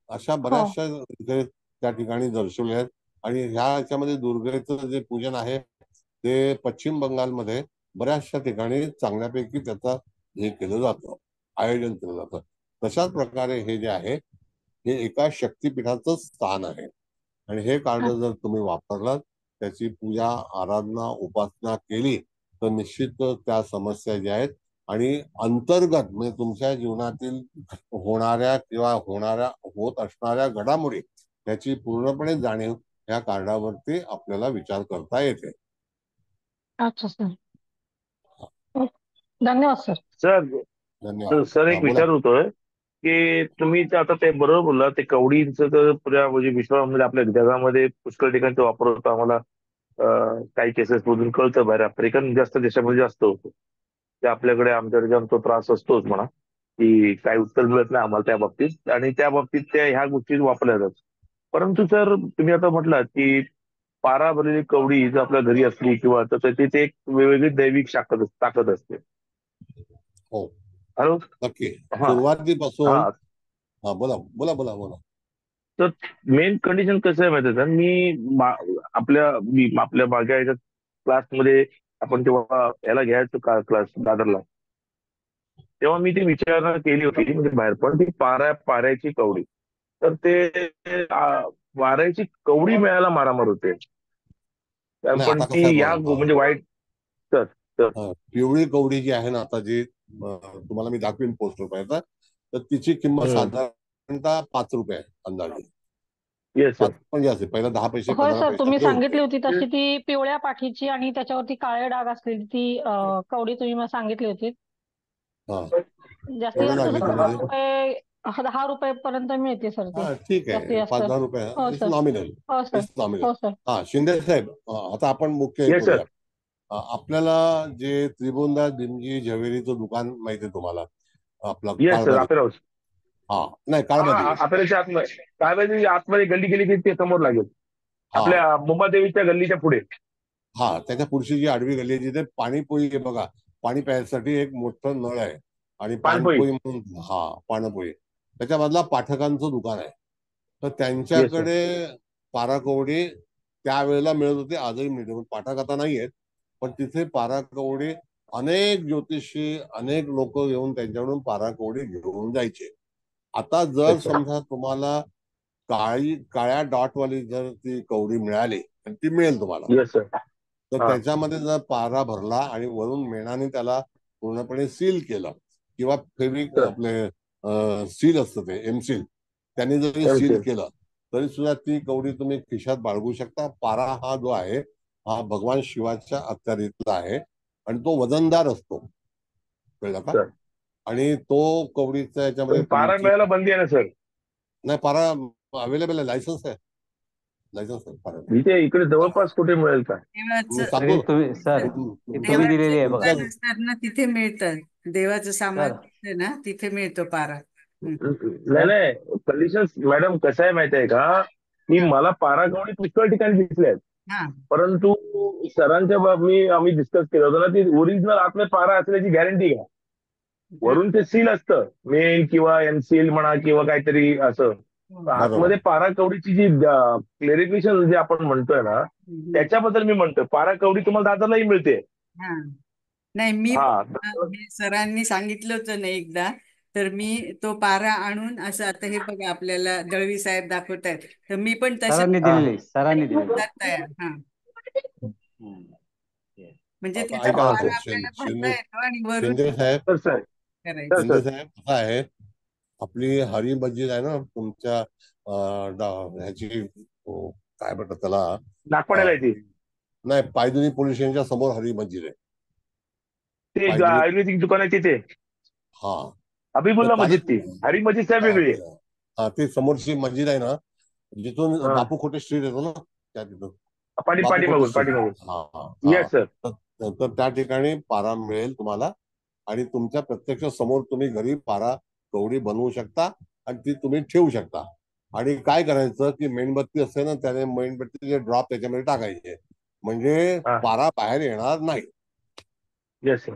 अशा हो बऱ्याचशा इथे त्या ठिकाणी दर्शवले आहेत. आणि ह्या ह्याच्यामध्ये दुर्गेचं जे पूजन आहे ते पश्चिम बंगालमध्ये बऱ्याचशा ठिकाणी चांगल्यापैकी त्याचं हे केलं जातं, आयोजन केलं जातं. तशाच प्रकारे हे जे आहे हे एका शक्तीपीठाचं स्थान आहे. आणि हे कार्ड जर तुम्ही वापरलात, त्याची पूजा आराधना उपासना केली तर निश्चित त्या समस्या ज्या आहेत आणि अंतर्गत म्हणजे तुमच्या जीवनातील होणाऱ्या किंवा होत असणाऱ्या घडामोडी याची पूर्णपणे जाणीव या कार्डावरती आपल्याला विचार करता येते. अच्छा सर. धन्यवाद सर. सर धन्यवाद. सर हा एक बोला. विचार होतोय की तुम्ही ते आता ते बरोबर बोलला ते कवडींचं तर पुऱ्या म्हणजे विश्वामध्ये आपल्या जगामध्ये पुष्कळ ठिकाणचा वापर होतो. आम्हाला काही केसेस मधून कळतं बाहेर आफ्रिकन जास्त देशामध्ये जास्त होतो. ते आपल्याकडे आमच्याकडे आमचा त्रास असतोच म्हणा की काही उत्तर मिळत नाही आम्हाला त्या बाबतीत आणि त्या बाबतीत त्या ह्या गोष्टी वापरल्या जातात. परंतु सर तुम्ही आता म्हटलात की पारा भरलेली कवडी जर आपल्या घरी असली किंवा तर त्याची ते एक वेगवेगळी दैविक ताकद असते. हो हॅलो. नक्की. हा सुरुवातीपासून हा हा बोला बोला बोला बोला. तर मेन कंडिशन कसं आहे माहिती आहे का, मी आपल्या मागे याच्या क्लासमध्ये आपण तेव्हा याला घ्यायचो का क्लास दादरला, तेव्हा मी ती विचारणा केली होती म्हणजे बाहेर पण ती पाऱ्याची कवडी. तर ते पाऱ्याची कवडी मिळायला मारामार होते. नाही पण आता ती कसं आहे या बघा, म्हणजे वाईट. तर तर पिवळी कवडी जी आहे ना आता जी तुम्हाला मी दाखवीन पोस्टर पाहिजे तर तिची किंमत साधारणतः 5 रुपये आहे अंदाजे. Yes sir. 5 म्हणजे असे पहिला 10 पैसे होय 15 सर, तुम्ही पैशातले सांगितली होते. होती तशी ती पिवळ्या पाठीची आणि त्याच्यावरती काळे डाग असलेली ती कवडी तुम्ही मला सांगितली होती. हा जास्तीत एवढं जास्त लागली सर तुम्हाला. 10 रुपये पर्यंत मिळते सर ती. ठीक जास्तीत आहे जास्त. 5-10 रुपये हो इट्स सर. नॉमिनल. हो सर. It's nominal. हो सर. हा शिंदे साहेब आता आपण मुख्य हे येस सर. करूया. आपल्याला जे त्रिभुवनदास भीमजी झवेरीचं दुकान माहिती आहे तुम्हाला आपलं येस सर. काळबाजी. आपल्या हाऊस. हा नाही काळबाजी. आपल्याच्या आतमध्ये काय माहिती आतमध्ये गल्ली गेली की ते समोर लागेल. हा आपल्या मुंबादेवीच्या गल्लीच्या पुढे. हा त्याच्या पुढची जी आडवी गल्ली आहे जिथे पाणीपोळी आहे बघा, पाणी प्यायसाठी एक मोठं नळ आहे आणि पानपोळी. पाणपोळी म्हणून हा पाणपोळी त्याच्या मधला पाठकांचं दुकान आहे. तर येस सर. त्यांच्याकडे पाराकवडी त्यावेळेला मिळत होते, आजही मिळते. पण पाठक आता नाही आहेत, पण तिथे पाराकवडी अनेक ज्योतिषी अनेक लोक येऊन त्यांच्याकडून पाराकवडी घेऊन जायचे. आता जर येस सर. समजा तुम्हाला काळ्या डॉटवाली जर ती कवडी मिळाली आणि ती मिळेल तुम्हाला, येस सर. तर हा. त्याच्यामध्ये जर पारा भरला आणि वरून मेणाने त्याला पूर्णपणे सील केलं किंवा फेविक सर. आपले सील असतं ते एमसील त्यांनी जरी एम सील सी. केलं तरी सुद्धा ती कवडी तुम्ही खिशात बाळगू शकता. पारा हा जो आहे हा भगवान शिवाच्या अखत्यारीतला आहे आणि तो वजनदार असतो. कळलं का? सर. आणि तो कवडीचा याच्यामध्ये पण पारा तुमची मिळायला बंदी आहे ना सर. नाही पारा अवेलेबल आहे, लायसन्स आहे. लायसन्स आहे पारा. इथे इकडे जवळपास कुठे मिळेल का? मी देवाचं सांगतो तुम्ही सर तुम्ही दिलेली आहे बघा. दुकान असतात ना तिथे मिळतं. देवाचं सामान सर. असतं ना तिथे मिळतो पारा. नाही कंडिशन मॅडम कसं आहे माहिती आहे का की मला पारा कवडी पुष्कळ ठिकाणी दिसल्या आहेत. हा परंतु सरांच्या आम्ही डिस्कस केलं होतं ना ती ओरिजिनल आतमध्ये पारा असल्याची गॅरंटी घ्या. वरून ते सील असतं मेन किंवा एम सील म्हणा किंवा काहीतरी असं. आतमध्ये पारा कवडीची जी क्लेरिफिकेशन जे आपण म्हणतोय ना त्याच्याबद्दल मी म्हणतोय. पारा कवडी तुम्हाला दादरलाही मिळते. हा नाही मी हा. हे सरांनी सांगितलं होतं ना एकदा, तर मी तो पारा आणून असं आता हे बघा आपल्याला दळवी साहेब दाखवत आहेत तर मी पण सरांनी दिलेली सरांनी दिलेली. तयार. हा म्हणजे आता त्याचा ऐका ना, पारा आपल्याला भरता येतो आणि वरून शिंदे साहेब तर सर करायचं. शिंदे साहेब कसं आहे आपली हरी मस्जिद आहे ना तुमच्या ह्याची काय म्हणतात त्याला नागपाड्याला आहे ती. नाही पायदुनी पोलीस स्टेशनच्या समोर हरी मस्जिद आहे. ते पायदुनी आयुर्वेदिक दुकान आहे तिथे हा हबीबुल्ला मस्जिद ती. हरी मस्जिद साहेब वेगळी आहे. हा ती समोरची मस्जिद आहे ना जिथून हा. बापू खोटे स्ट्रीट येतो ना त्या तिथून बापू पाठीमागून हा हा येस सर. तर त्या ठिकाणी पारा मिळेल तुम्हाला आणि तुमच्या प्रत्यक्ष समोर तुम्ही घरी पारा कवडी बनवू शकता आणि ती तुम्ही ठेवू शकता. आणि काय करायचं की मेणबत्ती असते ना, त्याने मेणबत्तीचे ड्रॉप त्याच्यामध्ये टाकायचे म्हणजे पारा बाहेर येणार नाही. Yes sir.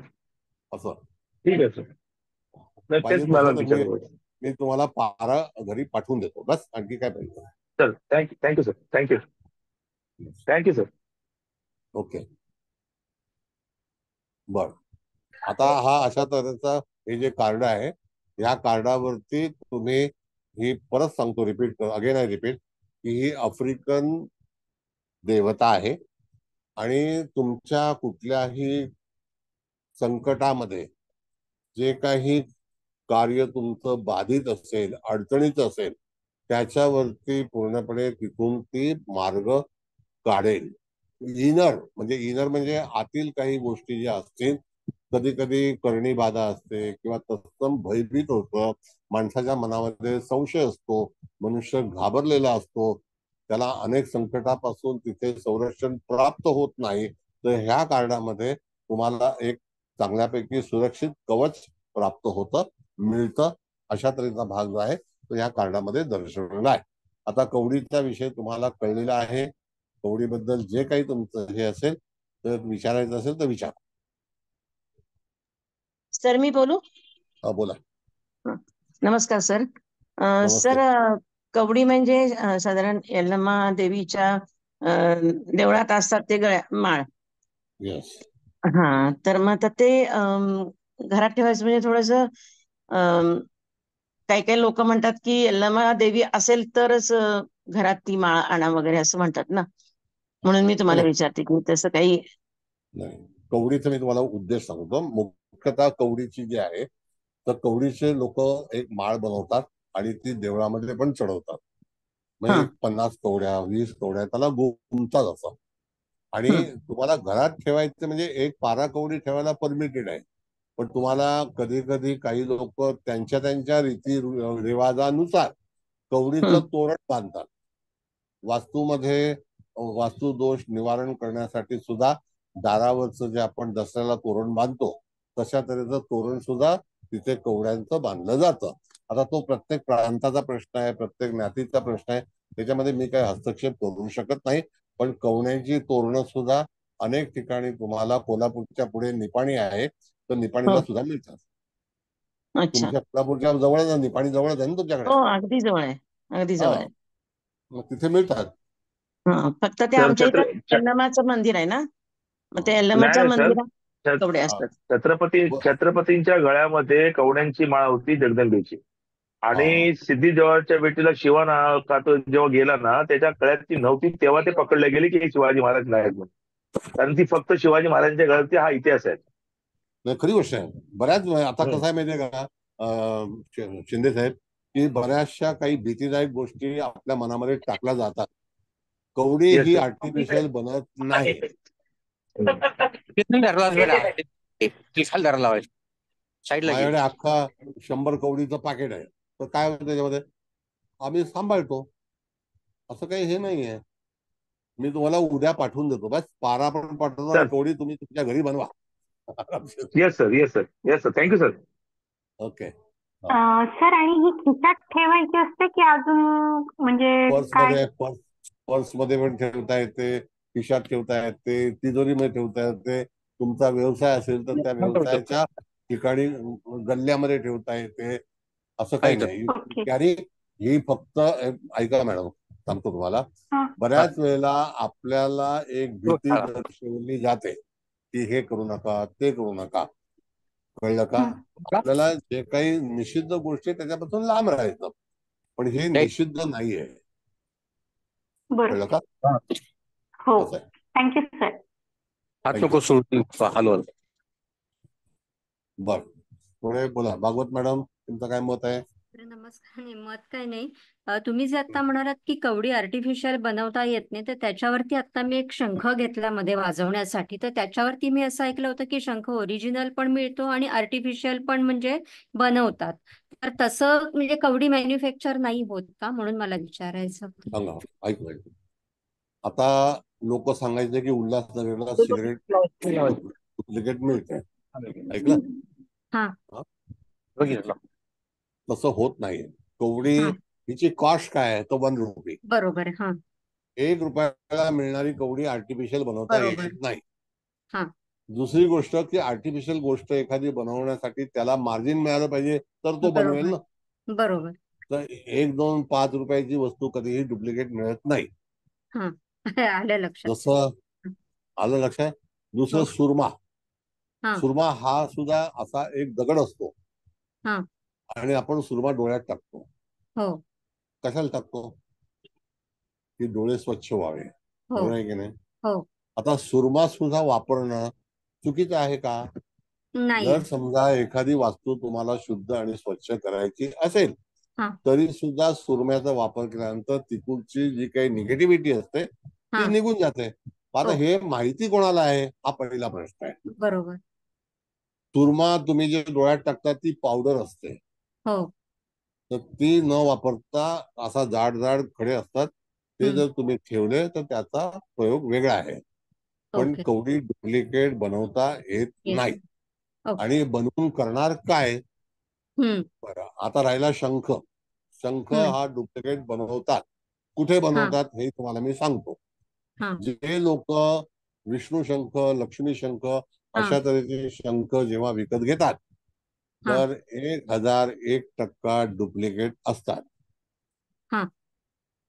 असं ठीक आहे सर. पाहिजे तसं तर मी तुम्हाला पारा घरी पाठवून देतो. बस आणखी काय पाहिजे sir. Thank you sir. Thank you sir. Okay बर. आता हा अशा तऱ्हेचा हे जे कार्ड आहे, ह्या कार्डावरती तुम्ही ही परत सांगतो, रिपीट अगेन आय रिपीट, की ही आफ्रिकन देवता आहे आणि तुमच्या कुठल्याही संकटामध्ये जे काही कार्य तुमचं बाधित असेल, अडचणीत असेल, त्याच्यावरती पूर्णपणे तिथून ती मार्ग काढेल. इनर म्हणजे आतील काही गोष्टी ज्या असतील, कधी कधी करणी बाधा असते किंवा तत्सम भयभीत होतं, माणसाच्या मनामध्ये संशय असतो, मनुष्य घाबरलेला असतो, त्याला अनेक संकटापासून तिथे संरक्षण प्राप्त होत नाही. तर ह्या कार्डामध्ये तुम्हाला एक चांगल्यापैकी सुरक्षित कवच प्राप्त होतं, मिळतं. अशा तऱ्हेचा भाग जो आहे तो या कार्डामध्ये दर्शवलेला आहे. आता कवडीचा विषय तुम्हाला कळलेला आहे. कवडीबद्दल जे काही तुमचं हे असेल तर विचारायचं असेल तर विचार. सर मी बोलू? बोला. नमस्कार सर. सर कवडी म्हणजे साधारण यल्लमा देवीच्या देवळात असतात ते माळ. येस. हा तर मग आता ते घरात ठेवायचं म्हणजे थोडस काही काही लोक म्हणतात की यल्लमा देवी असेल तरच घरात ती माळ आणा वगैरे असं म्हणतात ना, म्हणून मी तुम्हाला विचारते की तसं काही नाही. कवडीचा मी तुम्हाला उद्देश सांगतो. मुख्यतः कवडीची जी आहे तर कवडीचे लोक एक माळ बनवतात आणि ती देवळामध्ये पण चढवतात. म्हणजे 50 कवड्या 20 कवड्या त्याला गुंतात असं. आणि तुम्हाला घरात ठेवायचं म्हणजे एक पारा कवडी ठेवायला परमिटेड आहे, पण तुम्हाला कधी कधी काही लोक त्यांच्या त्यांच्या रीती रिवाजानुसार कवडीचं तोरण बांधतात. वास्तूमध्ये वास्तू दोष निवारण करण्यासाठी सुद्धा दारावरचं जे आपण दसऱ्याला तोरण बांधतो तशा तऱ्हेचं तोरण सुद्धा तिथे कवड्यांचं बांधलं जातं. आता तो प्रत्येक प्रांताचा प्रश्न आहे, प्रत्येक ज्ञातीचा प्रश्न आहे, त्याच्यामध्ये मी काही हस्तक्षेप करू शकत नाही. पण कवड्यांची तोरणं सुद्धा अनेक ठिकाणी तुम्हाला कोल्हापूरच्या पुढे निपाणी आहे तर निपाणीला सुद्धा मिळतात. तुमच्या कोल्हापूरच्या जवळ निपाणी जवळच आहे ना तुमच्याकडे? हो अगदी जवळ आहे, अगदी जवळ आहे. मग तिथे मिळतात. फक्त ते आमच्या इथं यल्लमाचं मंदिर आहे ना, मग त्या यल्लमाच्या मंदिरात कवडे असतात. छत्रपतींच्या गळ्यामध्ये कवड्यांची माळ होती जगदंबेची. आणि सिद्धी जवळच्या भेटीला शिवाना जेव्हा गेला ना, त्याच्या गळ्यात ती नव्हती, तेव्हा ते पकडले गेले की शिवाजी महाराज नाही म्हणून. कारण ती फक्त शिवाजी महाराजांच्या गळ्यात हा इतिहास आहे. खरी गोष्ट आहे. बऱ्याच आता कसं आहे माहितीये का शिंदे साहेब, की बऱ्याचशा काही भीतीदायक गोष्टी आपल्या मनामध्ये टाकल्या जातात. कवडी ही आर्टिफिशियल बनत नाही. माझ्याकडे अख्खा 100 कवडीचं पाकिट आहे, तर काय होतं त्याच्यामध्ये आम्ही सांभाळतो. असं काही हे नाहीये. मी तुम्हाला उद्या पाठवून देतो. बस पारा पण पाठवतो, कवडी तुम्ही तुमच्या घरी बनवा. Yes sir. Yes sir. Yes sir. Thank you sir. Okay sir. आणि ही खिशात ठेवायची असते की अजून म्हणजे पर्स मध्ये पण ठेवता येते, खिशात ठेवता येते, तिजोरीमध्ये ठेवता येते. तुमचा व्यवसाय असेल तर त्या व्यवसायाच्या ठिकाणी गल्ल्यामध्ये ठेवता येते. असं काही नाही. कॅरी ही फक्त ऐका मॅडम, सांगतो तुम्हाला. बऱ्याच वेळेला आपल्याला एक भीती दर्शवली जाते की हे करू नका, ते करू नका. कळलं का? आपल्याला जे काही निषिद्ध गोष्टी त्याच्यापासून लांब राहायचं, पण हे निषिद्ध नाहीये. कळलं का? हो. Thank you sir. बर, पुढे बोला. भागवत मॅडम, तुमचं काय मत आहे? नमस्कार. मत काय नाही. तुम्ही जे आता म्हणालात की कवडी आर्टिफिशियल बनवता येत नाही, तर त्याच्यावरती आता मी एक शंख घेतला मध्ये वाजवण्यासाठी. तर त्याच्यावरती मी असं ऐकलं होतं की शंख ओरिजिनल पण मिळतो आणि आर्टिफिशियल पण म्हणजे बनवतात. तर तसं म्हणजे कवडी मॅन्युफॅक्चर नाही होत का, म्हणून मला विचारायचं. सांगा. ऐकू आता लोक सांगायचे की उल्हासनगरला सिगरेट डुप्लिकेट मिळते, ऐकलं? हा बघितलं. तसं होत नाही. कवडी हा हिची कॉस्ट काय आहे? तो ₹1. बरोबर आहे. हा ₹1 मिळणारी कवडी आर्टिफिशियल बनवता बरोबर. येत नाही. हा दुसरी गोष्ट की आर्टिफिशियल गोष्ट एखादी बनवण्यासाठी त्याला मार्जिन मिळालं पाहिजे तर तो बनवेल बरोबर ना. बरोबर. तर 1, 2, ₹5 वस्तू कधीही डुप्लिकेट मिळत नाही. हा आलं लक्षात. जसं आलं लक्षात. दुसरं हो. सुरमा. हा सुरमा हा सुद्धा असा एक दगड असतो हा आणि आपण सुरमा डोळ्यात टाकतो. हो कशाला टाकतो? की डोळे स्वच्छ व्हावे, हो बरोबर आहे की नाही? हो. आता सुरमा सुद्धा वापरणं चुकीचं आहे का? नाहीये. जर समजा एखादी वास्तू तुम्हाला शुद्ध आणि स्वच्छ करायची असेल हा तरी सुद्धा सुरम्याचा वापर केल्यानंतर तिकडची जी काही निगेटिव्हिटी असते ती हा निघून जाते. आता हो हे माहिती कोणाला आहे हा पहिला प्रश्न आहे. बरोबर. सुरमा तुम्ही जे डोळ्यात टाकता ती पावडर असते, हो तर ती न वापरता असा जाड जाड खडे असतात, ते हम्म जर तुम्ही ठेवले तर त्याचा प्रयोग वेगळा आहे. पण ओके. कवडी डुप्लिकेट बनवता येत येस. नाही. ओके. आणि बनवून करणार काय? हम्म बरं, आता राहिला शंख. शंख हम्म हा डुप्लिकेट बनवतात. कुठे हा बनवतात हे तुम्हाला मी सांगतो. हा जे लोक विष्णू शंख, लक्ष्मी शंख हा अशा तऱ्हेचे शंख जेव्हा विकत घेतात हा तर 1001% डुप्लिकेट असतात. हा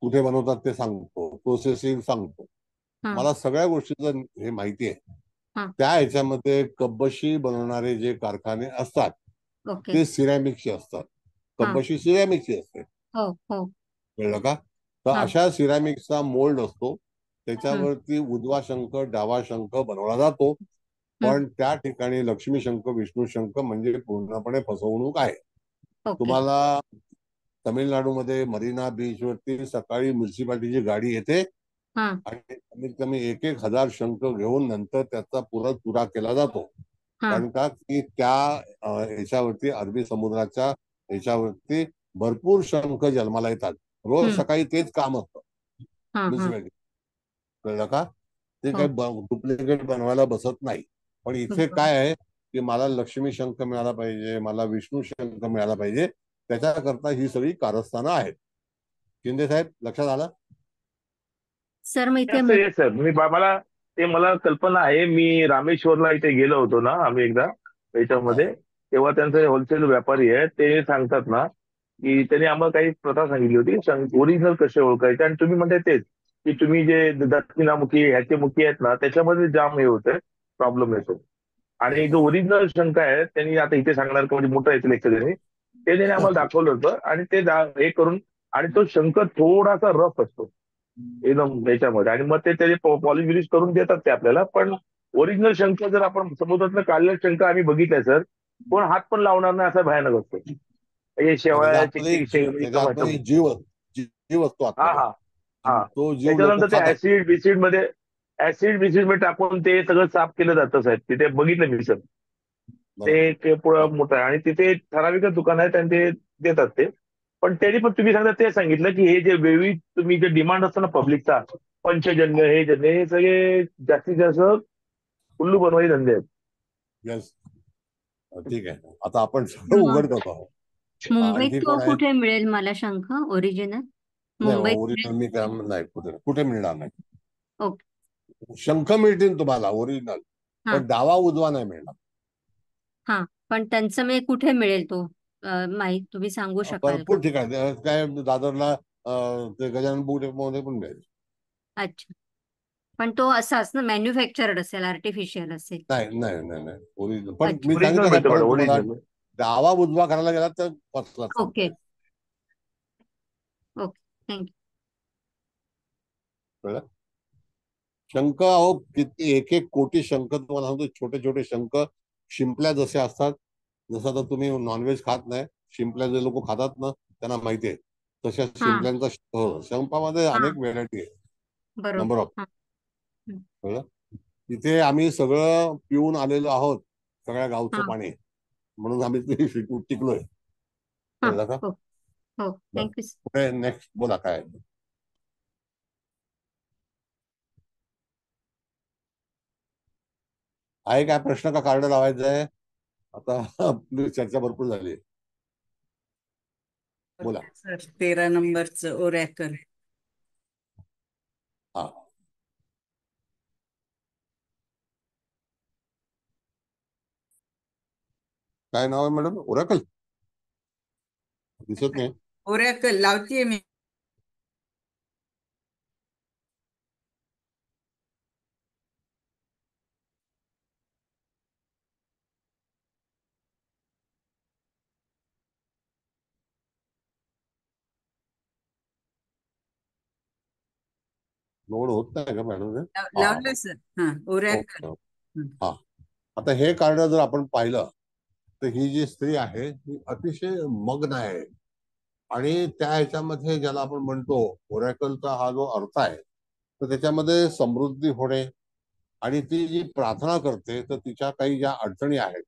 कुठे बनवतात ते सांगतो, प्रोसेसिंग सांगतो. हा मला सगळ्या गोष्टीचं हे माहिती आहे. हा त्या ह्याच्यामध्ये कब्बशी बनवणारे जे कारखाने असतात ओके. ते सिरॅमिकचे असतात. हा कब्बशी सिरॅमिकची असते, हो हो कळलं का? तर हा अशा सिरॅमिकचा मोल्ड असतो, हम्म त्याच्यावरती उजवा शंख डावा शंख बनवला जातो. हम्म पण त्या ठिकाणी लक्ष्मी शंख विष्णू शंख म्हणजे पूर्णपणे फसवणूक आहे. ओके. तुम्हाला तमिळनाडूमध्ये मरीना बीच वरती सकाळी म्युन्सिपाल्टीची गाडी येते हा आणि कमीत कमी 1,000 शंख घेऊन नंतर त्याचा पुरा चुरा केला जातो. हा कारण का की त्या याच्यावरती अरबी समुद्राच्या याच्यावरती भरपूर शंख जन्माला येतात. रोज हम्म सकाळी तेच काम असतं हा हा म्युन्सिपाल्टी, कळलं का? ते हो काही डुप्लिकेट बनवायला बसत नाही. पण इथे बरोबर. काय आहे की मला लक्ष्मी शंख मिळाला पाहिजे, मला विष्णू शंख मिळाला पाहिजे, त्याच्याकरता ही सगळी कारस्थानं आहेत. शिंदे साहेब, लक्षात आलं? सर मग इथे येस येस सर. मला कल्पना आहे. मी रामेश्वरला इथे गेलो होतो ना आम्ही एकदा हा. याच्यामध्ये, तेव्हा त्यांचे होलसेल व्यापारी आहे ते सांगतात ना की त्यांनी आम्हाला काही प्रथा सांगितली होती ओरिजिनल कसे ओळखायचे. आणि तुम्ही म्हणताय तेच की तुम्ही जे दक्षिणामुखी ह्याचे मुखी आहेत ना त्याच्यामध्ये जाम हे होतं, प्रॉब्लेम येतो. आणि Yes. जो ओरिजिनल शंख आहे त्यांनी आता इथे सांगणार का म्हणजे मोठं याचं लेक्चर ते त्यांनी आम्हाला दाखवलं होतं. आणि ते हे करून, आणि तो शंख थोडासा रफ असतो एकदम याच्यामध्ये, आणि मग ते त्याचे पॉलिश बिलिश करून देतात ते आपल्याला. पण ओरिजिनल शंख जर आपण समुद्रातलं काढलेलं शंख आम्ही बघितलंय सर, कोण हात पण लावणार नाही असा भयानक असतो. हे त्याच्या शेवळ्या आतमध्ये त्याच्या आतमध्ये जीव असतो हा आतमध्ये. हा आणि हा. तो जीव लोक त्याच्यानंतर ते खातात. ऍसिड बिसिड मध्ये टाकून ते सगळं साफ केलं जातं साहेब. तिथे बघितलं मी सर. ते बरोबर. एक पुढं मोठं आहे आणि तिथे ठराविकच दुकान आहेत आणि ते देतात ते. पण त्यांनी पण तुम्ही सांगता ते सांगितलं की हे जे वेळी तुम्ही जे डिमांड असतं ना पब्लिकचा, पंचजन्य हे जन्य हे सगळे जास्तीत जास्त उल्लू बनवायचे धंदे आहेत. येस, ठीक आहे. आता आपण सगळं मग उघड करतो आहोत. मुंबईत आणखी तो कोण आहेत? कुठे मिळेल मला शंख ओरिजिनल? नाही, मुंबईत ओरिजिनल मिळेल? मी काय नाही, कुठे कुठे मिळणार नाही. ओके. शंख मिळतील तुम्हाला ओरिजिनल, हा पण डावा उजवा नाही मिळणार. हा पण त्यांचं मी कुठे मिळेल तो माहित तुम्ही सांगू शकाल का? भरपूर ठिकाणी काय दादरला ते गजानन बुक डेपोमध्ये पण मिळेल. अच्छा. पण तो असाच ना मॅन्युफॅक्चर्ड असेल, आर्टिफिशियल असेल? नाही नाही नाही नाही, ओरिजिनल. पण अच्छा. मी ओरिजिनल सांगितलं ना मिळतं परत मॅडम, तुम्हाला, ओरिजिनल. डावा उजवा करायला गेला तर फर्स्ट क्लास ओके सांगताय. Okay thank you. कळलं? शंख अहो किती, एक एक कोटी शंख तुम्हाला सांगतो. छोटे छोटे शंख, शिंपल्या जसे असतात, जसं आता तुम्ही नॉनव्हेज खात नाही, शिंपल्या जे लोक खातात ना त्यांना माहिती आहे, तशा हा शिंपल्यांचा शंखामध्ये हा अनेक व्हेरायटी आहे, बरोबर. Number of. हा हं. कळलं? तिथे आम्ही सगळं पिऊन आलेलो आहोत, सगळ्या गावचं हा पाणी, म्हणून आम्ही ते टिकलोय. हा कळलं का? हो हो बरं, थँक्यू. पुढे नेक्स्ट बोला काय. आहे काय प्रश्न का कार्ड लावायचं आहे? आता आपली चर्चा भरपूर झाली. बोला. सर 13 नंबरचं ओरॅकल. हा, काय नाव आहे मॅडम? ओरॅकल दिसत नाही. ओरॅकल लावतीये मी. लोड होत नाही का मॅडम? लावलं सर. हा ओरॅकल. हा, आता हे कार्ड जर आपण पाहिलं तर ही जी स्त्री आहे ती अतिशय मग्न आहे आणि त्या ह्याच्यामध्ये ज्याला आपण म्हणतो ओरॅकलचा हा जो अर्थ आहे तर त्याच्यामध्ये समृद्धी होणे आणि ती जी प्रार्थना करते तर तिच्या काही ज्या अडचणी आहेत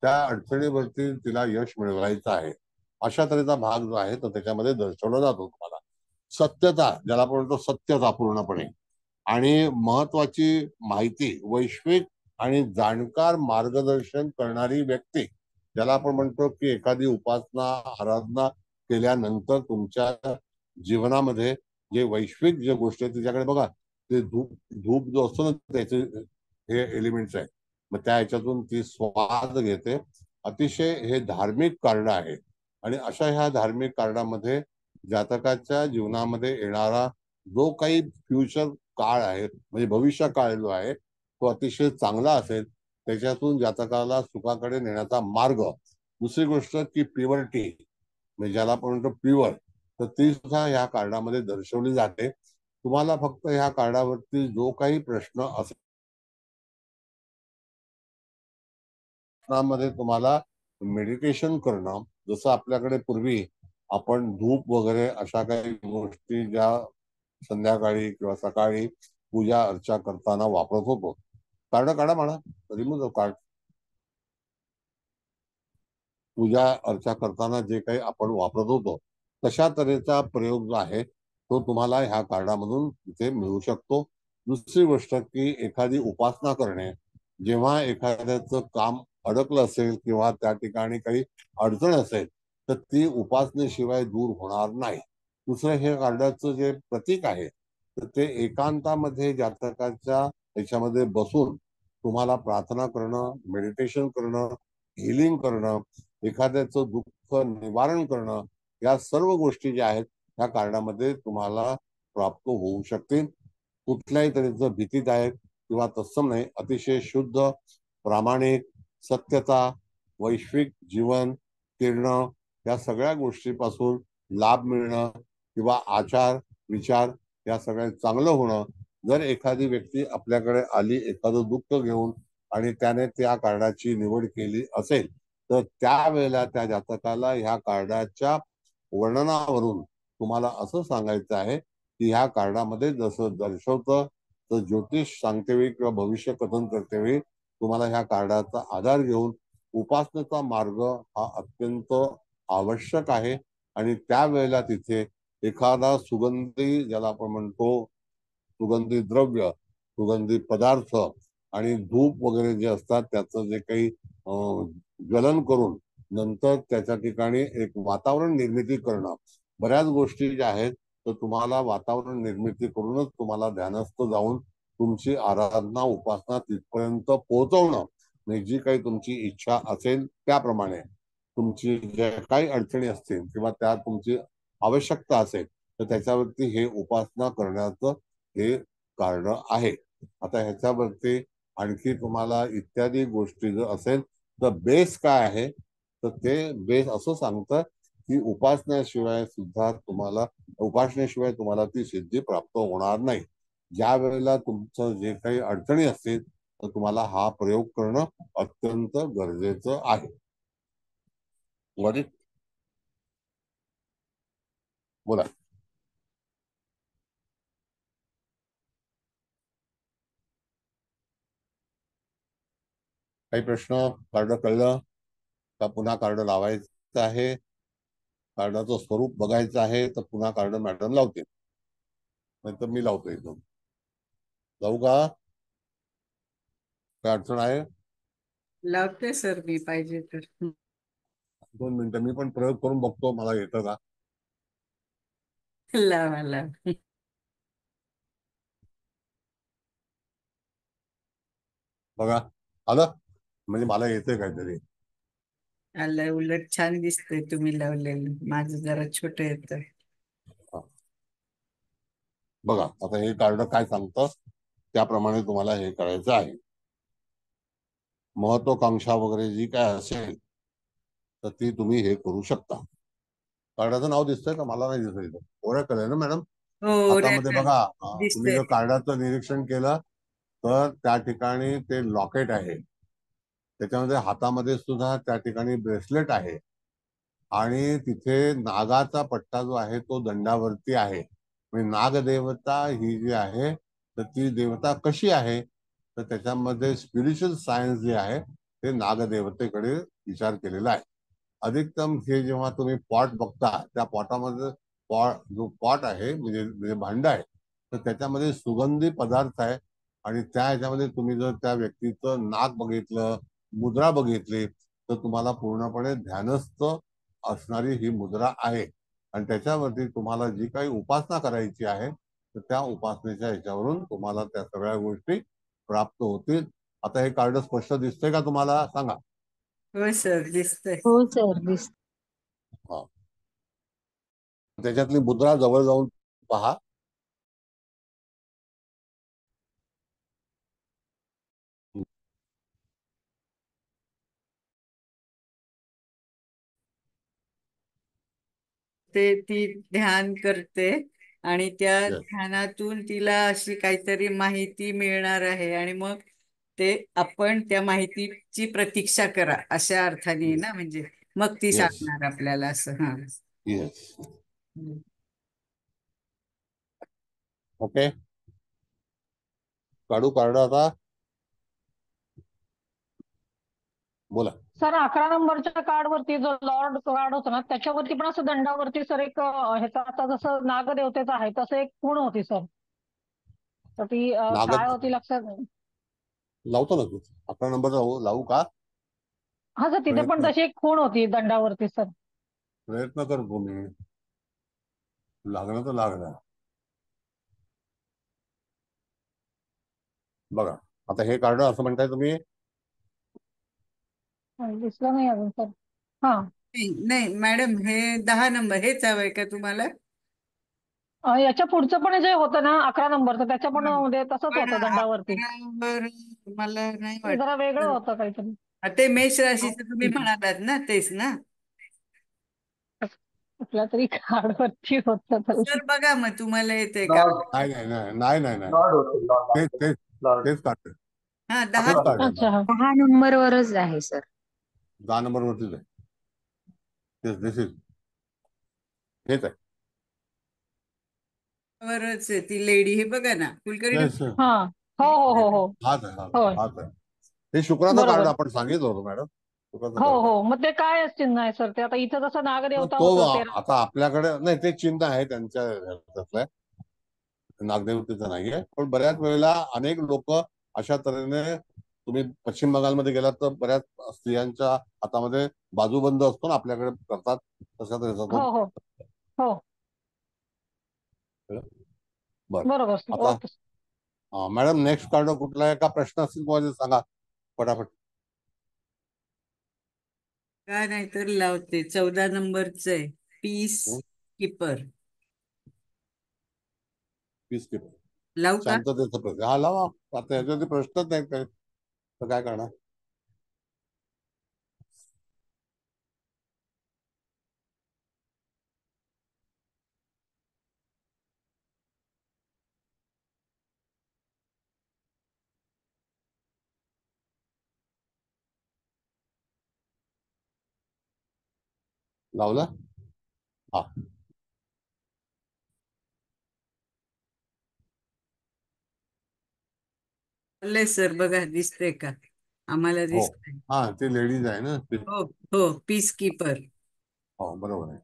त्या अडचणीवरती तिला यश मिळवायचं आहे अशा तऱ्हेचा भाग जो आहे तो त्याच्यामध्ये दर्शवला जातो. तुम्हाला सत्यता ज्याला आपण म्हणतो सत्यता पूर्णपणे आणि महत्वाची माहिती वैश्विक आणि जाणकार मार्गदर्शन करणारी व्यक्ती ज्याला आपण म्हणतो की एखादी उपासना आराधना केल्यानंतर तुमच्या जीवनामध्ये जे वैश्विक जे गोष्टी आहेत त्याच्याकडे बघा ते धूप धूप जो असतो ना त्याचे हे एलिमेंट्स आहे मग त्या ह्याच्यातून ती स्वाद घेते. अतिशय हे धार्मिक कार्ड आहे आणि अशा ह्या धार्मिक कार्डामध्ये जातकाच्या जीवनामध्ये येणारा जो काही फ्युचर काळ आहे म्हणजे भविष्य काळ जो आहे तो अतिशय चांगला असेल. त्याच्यातून जातकाला सुखाकडे नेण्याचा मार्ग. दुसरी गोष्ट की प्युअरिटी म्हणजे ज्याला आपण म्हणतो प्युअर तर ती सुद्धा ह्या कार्डामध्ये दर्शवली जाते. तुम्हाला फक्त ह्या कार्डावरती जो काही प्रश्न असेल मध्ये तुम्हाला मेडिटेशन करणं जसं आपल्याकडे पूर्वी आपण धूप वगैरे अशा काही गोष्टी ज्या संध्याकाळी किंवा सकाळी पूजा अर्चा करताना वापरत होतो. कार्ड काढा म्हणा रिमूव्ह कार्ड. पूजा अर्चा करताना जे काही आपण वापरत होतो तशा तऱ्हेचा प्रयोग जो आहे तो तुम्हाला ह्या कार्डामधून तिथे मिळू शकतो. दुसरी गोष्ट की एखादी उपासना करणे जेव्हा एखाद्याचं काम अडकलं असेल किंवा त्या ठिकाणी काही अडचण असेल तर ती उपासनेशिवाय दूर होणार नाही. दुसरं हे कार्डाचं जे प्रतीक आहे तर ते एकांतामध्ये जातकाच्या याच्यामध्ये बसून तुम्हाला प्रार्थना करणं मेडिटेशन करणं हिलिंग करणं एखाद्याचं दुःख निवारण करणं या सर्व गोष्टी ज्या आहेत त्या कार्डामध्ये तुम्हाला प्राप्त होऊ शकतील. कुठल्याही तऱ्हेचं भीतीदायक किंवा तत्सम नाही अतिशय शुद्ध प्रामाणिक सत्यता वैश्विक जीवन किरणं या सगळ्या गोष्टीपासून लाभ मिळणं किंवा आचार विचार या सगळ्या चांगलं होणं. जर एखादी व्यक्ती आपल्याकडे आली एखादं दुःख घेऊन आणि त्याने त्या कार्डाची निवड केली असेल तर त्यावेळेला त्या जातकाला ह्या कार्डाच्या वर्णनावरून तुम्हाला असं सांगायचं आहे की ह्या कार्डामध्ये जसं दर्शवतं तर ज्योतिष सांगतेवेळी किंवा भविष्य कथन करतेवेळी तुम्हाला ह्या कार्डाचा आधार घेऊन उपासनेचा मार्ग हा अत्यंत आवश्यक आहे आणि त्यावेळेला तिथे एखादा सुगंधी ज्याला आपण म्हणतो सुगंधी द्रव्य सुगंधी पदार्थ आणि धूप वगैरे जे असतात त्याचं जे काही ज्वलन करून नंतर त्याच्या ठिकाणी एक वातावरण निर्मिती करणं. बऱ्याच गोष्टी ज्या आहेत तर तुम्हाला वातावरण निर्मिती करूनच तुम्हाला ध्यानस्थ जाऊन तुमची आराधना उपासना तिथपर्यंत पोहोचवणं म्हणजे जी काही तुमची इच्छा असेल त्याप्रमाणे तुमची ज्या काही अडचणी असतील किंवा त्या तुमची आवश्यकता असेल तर त्याच्यावरती हे उपासना करण्याचं हे कार्ड आहे. आता ह्याच्यावरती आणखी तुम्हाला इत्यादी गोष्टी जर असेल तर बेस काय आहे तर ते बेस असं सांगतं की उपासनेशिवाय तुम्हाला ती सिद्धी प्राप्त होणार नाही. ज्या वेळेला तुमचं जे काही अडचणी असतील तर तुम्हाला हा प्रयोग करणं अत्यंत गरजेचं आहे. बोला. काही प्रश्न? कार्ड कळलं का पुन्हा कार्ड लावायचं आहे? कार्डाचं स्वरूप बघायचं आहे तर पुन्हा कार्ड मॅडम लावते नाहीतर मी लावतो इथून. जाऊ का? काय अडचण आहे? लावते सर मी पाहिजे तर. 2 मिनिटं मी पण प्रयोग करून बघतो, मला येतं का. लावा लावा. बघा आलं, म्हणजे मला येतंय काहीतरी. आलं, उलट छान दिसतंय तुम्ही लावलेलं. माझं जरा छोटं येतं. बघा आता हे कार्ड काय सांगतं त्याप्रमाणे तुम्हाला हे करायचं आहे. महत्वाकांक्षा वगैरे जी काय असेल तर ती तुम्ही हे करू शकता. कार्डाचं नाव दिसतंय का? मला नाही दिसत इथं. ओळख आहे ना मॅडम? हो हातामध्ये बघा, तुम्ही दिसतंय. जर कार्डाचं निरीक्षण केलं तर त्या ठिकाणी ते लॉकेट आहे, त्याच्यामध्ये हातामध्ये सुद्धा त्या ठिकाणी ब्रेसलेट आहे आणि तिथे नागाचा पट्टा जो आहे तो दंडावरती आहे. म्हणजे नागदेवता ही जी आहे तर ती देवता कशी आहे, तर त्याच्यामध्ये स्पिरिच्युअल सायन्स जे आहे ते नागदेवतेकडे विचार केलेला आहे. अधिकतम हे जेव्हा तुम्ही पॉट बघता त्या पॉटामध्ये जो पॉट आहे म्हणजे भांड आहे तर त्याच्यामध्ये सुगंधी पदार्थ आहे आणि त्या ह्याच्यामध्ये तुम्ही जर त्या व्यक्तीचं नाक बघितलं, मुद्रा बघितली तर तुम्हाला पूर्णपणे ध्यानस्थ असणारी ही मुद्रा आहे आणि त्याच्यावरती तुम्हाला जी काही उपासना करायची आहे तर त्या उपासनेच्या ह्याच्यावरून तुम्हाला त्या सगळ्या गोष्टी प्राप्त होतील. आता हे कार्ड स्पष्ट दिसतंय का तुम्हाला? सांगा. हो सर दिसतंय. हो सर दिसत. हा, त्याच्यातली मुद्रा जवळ जाऊन पहा. ती ध्यान करते आणि त्या Yes. ध्यानातून तिला अशी काहीतरी माहिती मिळणार आहे आणि मग ते आपण त्या माहितीची प्रतीक्षा करा अशा अर्थाने ना, म्हणजे मग ती Yes. सांगणार आपल्याला असं. हा येस. ओके, काढू कार्ड आता? बोला. सर 11 नंबरच्या कार्ड वरती जो लॉर्ड कार्ड होतं ना त्याच्यावरती पण असं दंडावरती सर एक ह्याचा आता जसं नागदेवतेचं आहे तसं एक खूण होती सर. तर ती काय होती लक्षात नाही. लावतो ना तू 11 नंबर लावू का? हा सर तिथे पण तशी एक खूण होती दंडावरती सर. प्रयत्न करतो मी, लागणं तर लागणार. बघा आता हे कार्ड असं म्हणताय तुम्ही? दिसलं नाही अजून सर. हा नाही मॅडम, हे 10 नंबर हेच हवंय का तुम्हाला? याच्या पुढचं पण जे होतं ना 11 नंबरचं त्याच्या पण मध्ये तसंच पण होतं दंडावरती. 11 नंबर मला नाही ते जरा वेगळं वाटत. होतं काहीतरी. ते मेष राशीचं तुम्ही म्हणालात ना, तेच ना? कुठल्या तरी कार्ड वरती होतं तर. सर बघा मग तुम्हाला येते का? नाही नाही नाही नाही नाही, तेच कार्ड. हा तेच 10 कार्ड आहे. अच्छा 10 नंबरवरच आहे सर. 10 नंबरवरतीच आहे. दिस इज हेच आहे. वरच आहे ती लेडी, हे बघा ना कुलकर्णी. Yes, yes. हा हो हो हो हो हाच आहे, होय हाच आहे. हे शुक्राचं कार्ड बरोबर. आपण सांगितलं होतं मॅडम. शुक्राचं हो कार्ड आहे. हो मग ते काय चिन्ह आहे सर ते आता इथं जसं नागदेवता तो होतं ते. आता आपल्याकडे नाही, ते चिन्ह आहे त्यांच्या ह्याच्यातलं, नागदेवतेचं नाहीये. पण बऱ्याच वेळेला अनेक लोक अशा तऱ्हेने, तुम्ही पश्चिम बंगालमध्ये गेलात तर बऱ्याच स्त्रियांच्या हातामध्ये बाजूबंद असतो ना, आपल्याकडे करतात तशा तऱ्हेचा हो तो. हो हो बरं बरोबर सर. आता ओके. मॅडम नेक्स्ट कार्ड कुठला आहे? का प्रश्न असतील तुम्हाला सांगा फटाफट. काय नाही तर लावते. 14 नंबरचं आहे पीस कीपर. पीस कीपर, लावू का? शांततेचा प्रतीक. हा लावा. आता ह्याच्यावरती प्रश्नच नाही काय, तर काय करणार? लावला? हा. सर बघा दिसतंय का? आम्हाला हो, दिसतंय. हा ते लेडीज आहे ना. हो हो पीस कीपर. हो बरोबर आहे.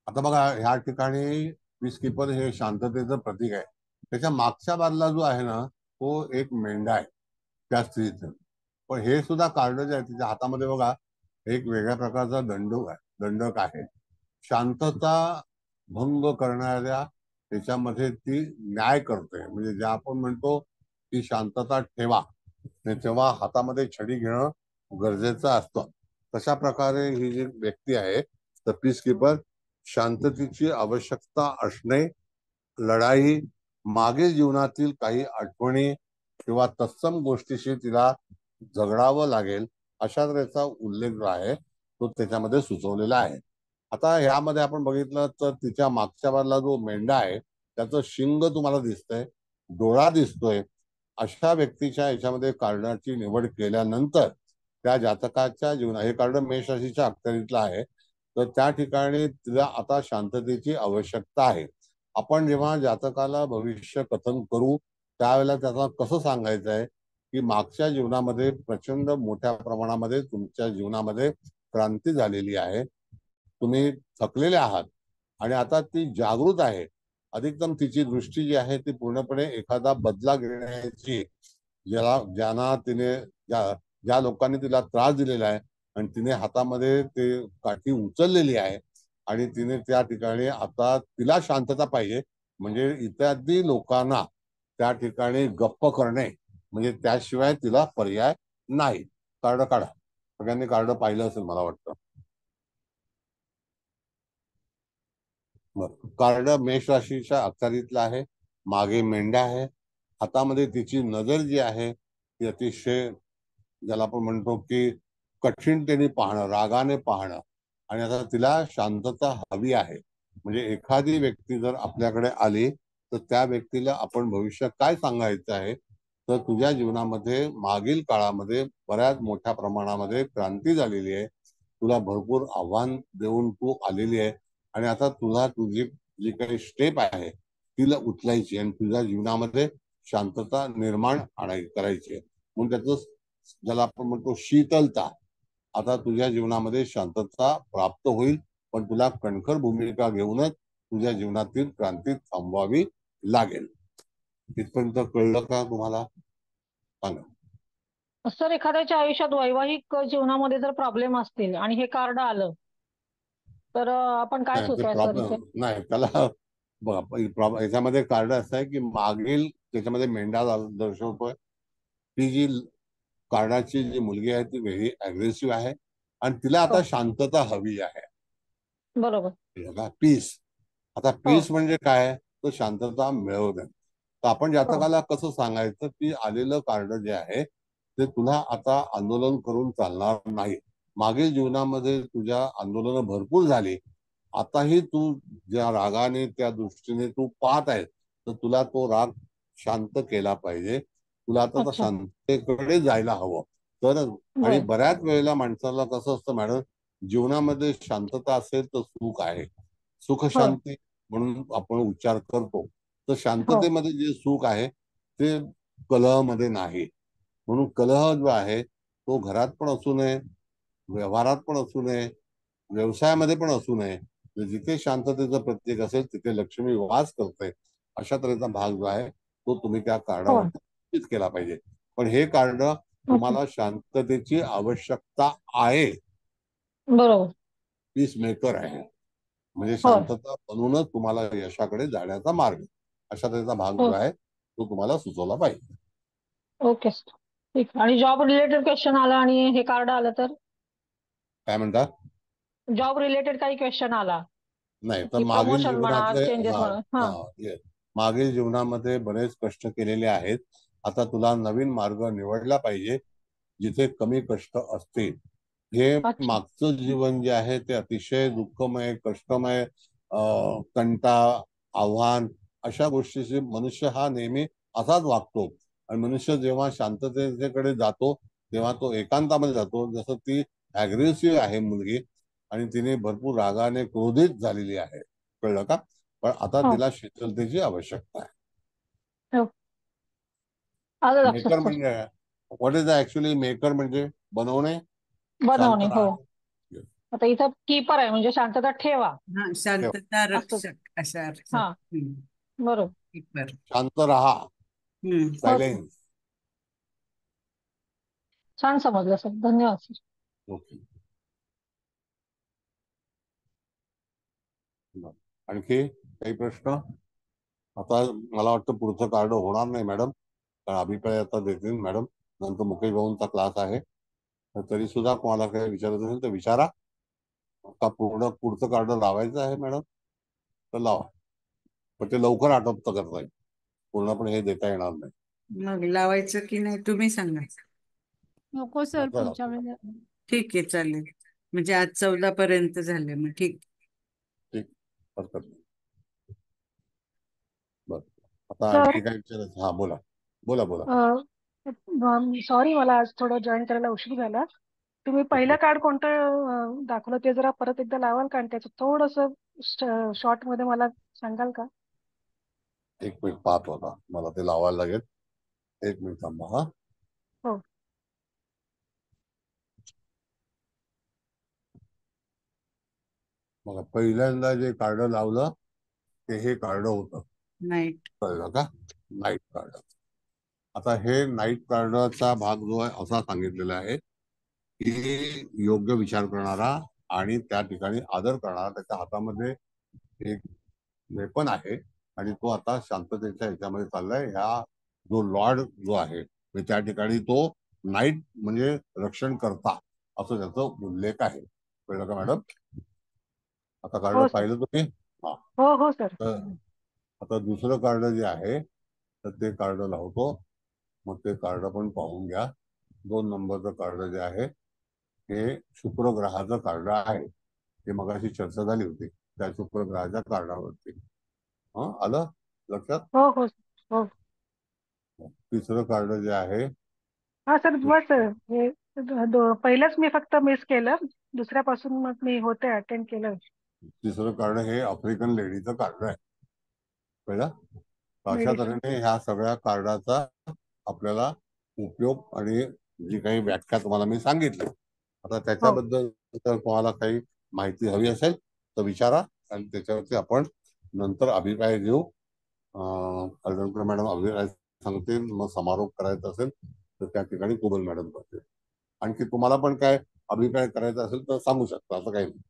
आता बघा ह्या ठिकाणी पीस कीपर हे शांततेचं प्रतीक आहे. त्याच्या मागच्या बाजूला जो आहे ना तो एक मेंढा आहे त्या स्त्रीचं. पण हे सुद्धा कार्ड जे आहे तिच्या हातामध्ये बघा एक वेगळ्या प्रकारचा दंडक आहे. शांतता भंग करणाऱ्या त्याच्यामध्ये ती न्याय करते. म्हणजे जे आपण म्हणतो की शांतता ठेवा, तेव्हा हातामध्ये छडी घेणं गरजेचं असतं. तशा प्रकारे ही जी व्यक्ती आहे तर पीस कीपर, शांततेची आवश्यकता असणे, लढाई, मागील जीवनातील काही आठवणी किंवा तत्सम गोष्टीशी तिला झगडावं लागेल अशा तऱ्हेचा उल्लेख जो आहे तो त्याच्यामध्ये सुचवलेला आहे. आता ह्यामध्ये आपण बघितलं तर तिच्या मागच्या बाजूला जो मेंढा आहे त्याचं शिंग तुम्हाला दिसतंय, डोळा दिसतोय. अशा व्यक्तीच्या याच्यामध्ये कार्डाची निवड केल्यानंतर त्या जातकाच्या जीवनात, हे कार्ड मेष राशीच्या अखत्यारीतलं आहे, तर त्या ठिकाणी तिला आता शांततेची आवश्यकता आहे. आपण जेव्हा जातकाला भविष्य कथन करू त्यावेळेला त्याला कसं सांगायचं आहे की मागच्या जीवनामध्ये प्रचंड मोठ्या प्रमाणामध्ये तुमच्या जीवनामध्ये क्रांती झालेली आहे, तुम्ही थकलेले आहात आणि आता ती जागृत आहे. अधिकतम तिची दृष्टी जी आहे ती पूर्णपणे एखादा बदला घेण्याची, ज्यांना तिने ज्या लोकांनी तिला त्रास दिलेला आहे आणि तिने हातामध्ये ते काठी उचललेली आहे आणि तिने त्या ठिकाणी आता तिला शांतता पाहिजे. म्हणजे इत्यादी लोकांना त्या ठिकाणी गप्प करणे, म्हणजे त्याशिवाय तिला पर्याय नाही. कार्ड काढा. सगळ्यांनी कार्ड पाहिलं असेल मला वाटतं. कार्ड मेष राशीच्या अखत्यारीतलं आहे. मागे मेंढा आहे. हातामध्ये तिची नजर जी आहे ती अतिशय, ज्याला आपण म्हणतो की कठीणतेने पाहणं, रागाने पाहणं, आणि आता तिला शांतता हवी आहे. म्हणजे एखादी व्यक्ती जर आपल्याकडे आली तर त्या व्यक्तीला आपण भविष्य काय सांगायचं आहे, तर तुझ्या जीवनामध्ये मागील काळामध्ये बऱ्याच मोठ्या प्रमाणामध्ये क्रांती झालेली आहे, तुला भरपूर आव्हान देऊन तू आलेली आहे आणि आता तुला तुझी जी काही स्टेप आहे तिला उचलायची आणि तुझ्या जीवनामध्ये शांतता निर्माण करायची आहे. म्हणून त्याचं, ज्याला आपण म्हणतो शीतलता, आता तुझ्या जीवनामध्ये शांतता प्राप्त होईल. पण तुला कणखर भूमिका घेऊनच तुझ्या जीवनातील क्रांती थांबवावी लागेल. इथपर्यंत कळलं का तुम्हाला? सांगा. सर, एखाद्याच्या आयुष्यात वैवाहिक जीवनामध्ये जर प्रॉब्लेम असतील आणि हे कार्ड आलं तर आपण काय सुचवायचं सर इथे? नाही, त्याला बघा याच्यामध्ये कार्ड असं आहे की मागील त्याच्यामध्ये मेंढा दर्शवतोय. ती जी कार्डाची जी मुलगी आहे ती व्हेरी अग्रेसिव्ह आहे आणि तिला आता शांतता हवी आहे. बरोबर. पीस. आता पीस म्हणजे काय, तर शांतता मिळवू दे. तर आपण जातकाला कसं सांगायचं की आलेलं कार्ड जे आहे ते तुला आता आंदोलन करून चालणार नाही. मागील जीवनामध्ये तुझ्या आंदोलनं भरपूर झाली, आताही तू ज्या रागाने त्या दृष्टीने तू पाहत आहे तर तुला तो राग शांत केला पाहिजे. तुला आता शांततेकडे जायला हवं तर. आणि बऱ्याच वेळेला माणसाला कसं असतं मॅडम, जीवनामध्ये शांतता असेल तर सुख आहे, सुख शांती म्हणून आपण उच्चार करतो. तर शांततेमध्ये जे सुख आहे ते कलहामध्ये नाही. म्हणून कलह जो आहे तो घरात पण असू नये, व्यवहारात पण असू नये, व्यवसायामध्ये पण असू नये. जिथे शांततेचं प्रतीक असेल तिथे लक्ष्मी वास करते. अशा तऱ्हेचा भाग जो आहे तो तुम्ही त्या कार्डावर केला पाहिजे. पण हे कार्ड तुम्हाला शांततेची आवश्यकता आहे. बरोबर. पीस मेकर आहे, म्हणजे शांतता बनवूनच तुम्हाला यशाकडे जाण्याचा मार्ग, अशा तऱ्हेचा भाग जो आहे तो तुम्हाला सुचवला पाहिजे. ओके, ठीक. आणि जॉब रिलेटेड क्वेश्चन आला आणि हे कार्ड आलं तर काय म्हणता? जॉब रिलेटेड काही क्वेश्चन आला नाही तर मागील जीवनातले मागील जीवनामध्ये बरेच कष्ट केलेले आहेत, आता तुला नवीन मार्ग निवडला पाहिजे जिथे कमी कष्ट असतील. हे मागचं जीवन जे आहे ते अतिशय दुःखमय, कष्टमय, कंटाळा, आव्हान अशा गोष्टीशी मनुष्य हा नेहमी असाच वागतो. आणि मनुष्य जेव्हा शांततेकडे जातो तेव्हा तो एकांतामध्ये जातो. जसं ती अग्रेसिव्ह आहे मुलगी आणि तिने भरपूर रागाने क्रोधित झालेली आहे, कळलं का? पण आता तिला शीतलतेची आवश्यकता आहे. मेकर म्हणजे व्हॉट इज ऍक्च्युअली मेकर म्हणजे बनवणे. हो. आता इथं कीपर आहे म्हणजे शांतता ठेवा. शांतता रक्षक अशा अर्थात. बरोबर. कीपर. शांत रहा, सायलेन्स. छान समजलं सर. धन्यवाद सर. ओके. आणखी काही प्रश्न? आता मला वाटतं पुढचं कार्ड होणार नाही मॅडम, कारण अभिप्राय आता देतील मॅडम. नंतर मुकेश भाऊंचा क्लास आहे, तर तरी सुद्धा कोणाला काही विचारायचं असेल तर विचारा. आता पुढचं कार्ड लावायचं आहे मॅडम तर लावा, पण ते लवकर आटोप करता येईल, पूर्णपणे हे देता येणार नाही. मग लावायचं की नाही तुम्ही सांगा. नको सर, पुढच्या वेळेला. ठीक आहे, चालेल. म्हणजे आज 14 पर्यंत झाले, मग ठीक. हरकत नाही. बर, आता सर, आणखी काय विचारायचं? हा, बोला बोला बोला. सॉरी, मला आज थोडं जॉईन करायला उशीर झाला. तुम्ही पहिलं कार्ड कोणतं दाखवलं ते जरा परत एकदा लावाल का, आणि त्याचं थोडंसं शॉर्ट मध्ये मला सांगाल का? एक मिनिट पाहतो, आता मला ते लावायला लागेल. एक मिनिट थांबा. हा, हो. मग पहिल्यांदा जे कार्ड लावलं ते हे कार्ड होतं, नाईट. कळलं का? Night card. आता हे नाईट कार्डचा भाग जो आहे असा सांगितलेला आहे की योग्य विचार करणारा आणि त्या ठिकाणी आदर करणारा, त्याच्या हातामध्ये एक वेपन आहे आणि तो आता शांततेच्या ह्याच्यामध्ये चाललाय. ह्या जो लॉर्ड जो आहे त्या ठिकाणी तो नाईट म्हणजे रक्षण करता असं त्याचा उल्लेख आहे. कळलं का मॅडम? आता कार्ड पाहिलं तुम्ही? हा, हो हो सर. तर आता दुसरं कार्ड जे आहे तर ते कार्ड लावतो. मग ते कार्ड पण पाहून घ्या. 2 नंबरचं कार्ड जे आहे हे शुक्र ग्रहाचं कार्ड आहे. हे मगाशी चर्चा झाली होती त्या शुक्र ग्रहाच्या कार्डावरती. हा, आलं लक्षात? हो हो हो. तिसरं कार्ड जे आहे, हा सर, बस हे पहिलंच मी फक्त मिस केलं, दुसऱ्यापासून मग मी होते अटेंड केलं. तिसरं कार्ड हे आफ्रिकन लेडीचं कार्ड आहे. कळलं? अशा तऱ्हेने ह्या सगळ्या कार्डाचा आपल्याला उपयोग आणि जी काही व्याख्या तुम्हाला मी सांगितली, आता त्याच्याबद्दल जर तुम्हाला काही माहिती हवी असेल तर विचारा आणि त्याच्यावरती आपण नंतर अभिप्राय घेऊ. हळदणकर मॅडम अभिप्राय सांगतील, मग समारोप करायचा असेल तर त्या ठिकाणी कोमल मॅडम करतील. आणखी तुम्हाला पण काय अभिप्राय करायचा असेल तर सांगू शकता, असं काही नाही.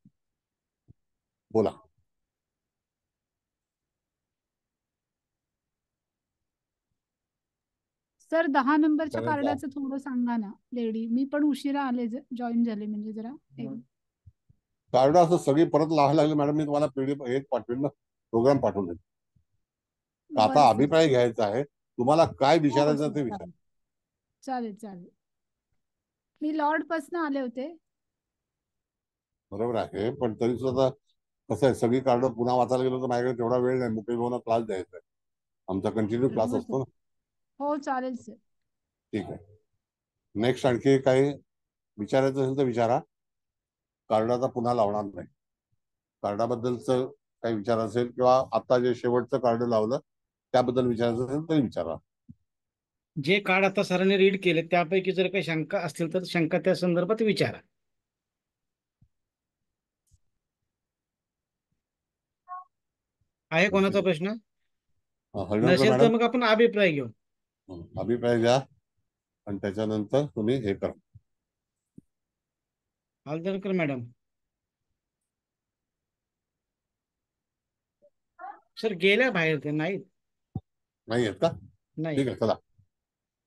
बोला. सर 10 नंबरच्या कार्डाचं थोडं सांगा ना. लेडी, मी पण उशिरा आले, जॉईन झाले, म्हणजे जरा कार्ड असं सगळी परत लावायला लागले मॅडम. मी तुम्हाला पीडीएफ एक पाठवेल ना, प्रोग्राम पाठवून देईल. आता अभिप्राय घ्यायचा आहे, तुम्हाला काय विचारायचं ते विचार. चालेल चालेल. मी लॉर्ड पासून आले होते. बरोबर आहे, पण तरी सुद्धा कसं आहे, सगळी कार्ड पुन्हा वाचायला गेलो तर माझ्याकडे तेवढा वेळ नाही. मुकेश भाऊंना क्लास द्यायचा आहे, आमचा कंटिन्यू क्लास असतो ना. हो चालेल सर. ठीक आहे. नेक्स्ट आणखी काही विचारायचं असेल तर विचारा. कार्डाचा पुन्हा लावणार नाही. कार्डाबद्दलचं काही विचार असेल किंवा आता जे शेवटचं कार्ड लावलं त्याबद्दल विचारायचं असेल तरी विचारा. जे कार्ड आता सरांनी रीड केले त्यापैकी जर काही शंका असतील तर शंका त्या संदर्भात विचारा. आहे कोणाचा प्रश्न? नसेल तर मग आपण अभिप्राय घेऊ. अभिप्राय घ्या आणि त्याच्यानंतर तुम्ही हे करा. हळदणकर मॅडम. सर गेल्या बाहेर, ते नाहीत. नाही आहेत का? नाही. ठीक आहे, चला.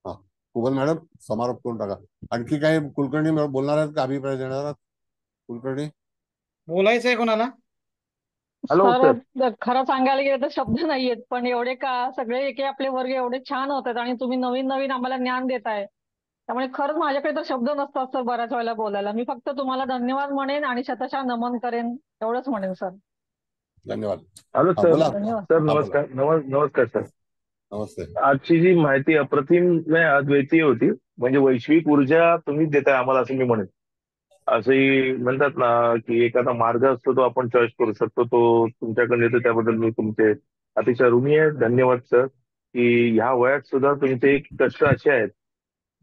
हा, कुबल मॅडम समारोप करून टाका. आणखी काही कुलकर्णी बोलणार आहेत का, अभिप्राय देणार आहात? कुलकर्णी बोलायचं आहे कोणाला? सर, खरं सांगायला गेलं तर शब्द नाहीयेत, पण एवढे का सगळे एके आपले वर्ग एवढे छान होतात आणि तुम्ही नवीन नवीन आम्हाला ज्ञान देताय, त्यामुळे खरंच माझ्याकडे तर शब्द नसतात सर बऱ्याच वेळेला बोलायला. मी फक्त तुम्हाला धन्यवाद म्हणेन आणि शतशः नमन करेन, एवढंच म्हणेन सर. धन्यवाद. Hello sir. सर नमस्कार. नमस्कार सर. नमस्ते. आजची जी माहिती अप्रतिम अद्वितीय होती. म्हणजे वैश्विक ऊर्जा तुम्ही देताय आम्हाला, असं मी म्हणेन. असंही म्हणतात ना की एखादा मार्ग असतो तो आपण चॉईस करू शकतो, तो तुमच्याकडे येतो. त्याबद्दल मी तुमचे अतिशय ऋणी आहे. धन्यवाद सर, की ह्या वयात सुद्धा तुमचे कष्ट असे आहेत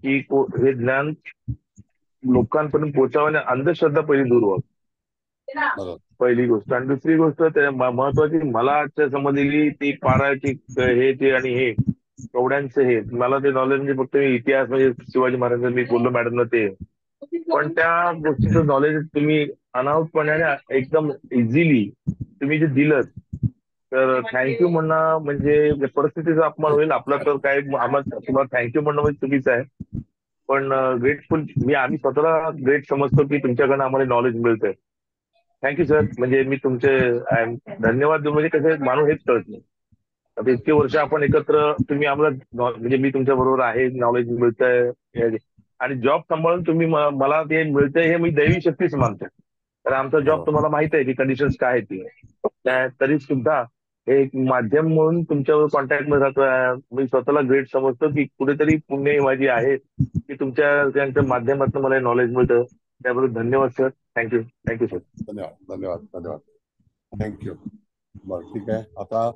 की हे ज्ञान लोकांपर्यंत पोहोचावणे. अंधश्रद्धा पहिली दूर व्हावी, पहिली गोष्ट. आणि दुसरी गोष्ट महत्वाची मला आजच्या समजलेली ती पारायची हे ते आणि हे कवड्यांचं हे मला ते नॉलेज म्हणजे फक्त मी इतिहास म्हणजे शिवाजी महाराजांचं मी बोललो मॅडमला ते, पण त्या गोष्टीचं नॉलेज तुम्ही अनाहूतपणे एकदम इझिली तुम्ही जे दिलं, तर थँक्यू म्हणणं म्हणजे परिस्थितीचा अपमान होईल आपला, तर काय आम्हाला तुम्हाला थँक्यू म्हणणं म्हणजे चुकीचं आहे. पण ग्रेटफुल आम्ही स्वतःला ग्रेट समजतो की तुमच्याकडनं आम्हाला नॉलेज मिळतंय. Thank you sir. म्हणजे मी तुमचे धन्यवाद देऊ म्हणजे कसं माणूस हेच कळत नाही. आता इतके वर्ष आपण एकत्र, तुम्ही आम्हाला म्हणजे मी तुमच्या बरोबर आहे, नॉलेज मिळतंय आणि जॉब सांभाळून तुम्ही मला ते मिळतंय हे मी दैवी शक्तीच मानतो. तर आमचा जॉब तुम्हाला माहित आहे की कंडिशन्स काय आहेत ती, तरी सुद्धा हे एक माध्यम म्हणून तुमच्यावर कॉन्टॅक्ट मध्ये राहतोय. मी स्वतःला ग्रेट समजतो की कुठेतरी पुण्य ही माझी आहे की त्यांच्या माध्यमातून मला नॉलेज मिळतं. त्याबद्दल धन्यवाद सर. थँक्यू. Thank you sir. धन्यवाद धन्यवाद धन्यवाद. थँक्यू. बरं ठीक आहे. आता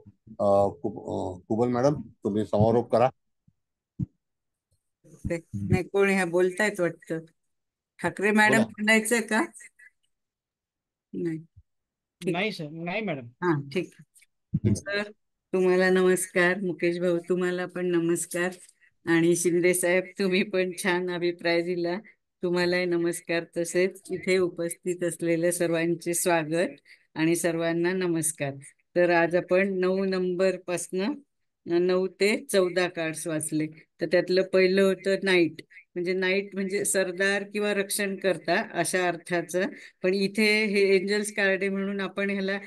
कुबल मॅडम तुम्ही समारोप करा. नाही कोणी ह्या बोलतायत वाटतं. ठाकरे मॅडम म्हणायचंय का? नाही सर. नाही मॅडम. हा ठीक. सर तुम्हाला नमस्कार. मुकेश भाऊ तुम्हाला पण नमस्कार. आणि शिंदे साहेब तुम्ही पण छान अभिप्राय दिला, तुम्हालाही नमस्कार. तसेच इथे उपस्थित असलेल्या सर्वांचे स्वागत आणि सर्वांना नमस्कार. तर आज आपण 9 नंबर पासनं 9 ते 14 कार्ड्स वाचले. तर त्यातलं पहिलं होतं नाईट. नाईट म्हणजे सरदार किंवा रक्षणकर्ता अशा अर्थाचं, पण इथे हे एंजल्स कार्ड आहे म्हणून आपण ह्याला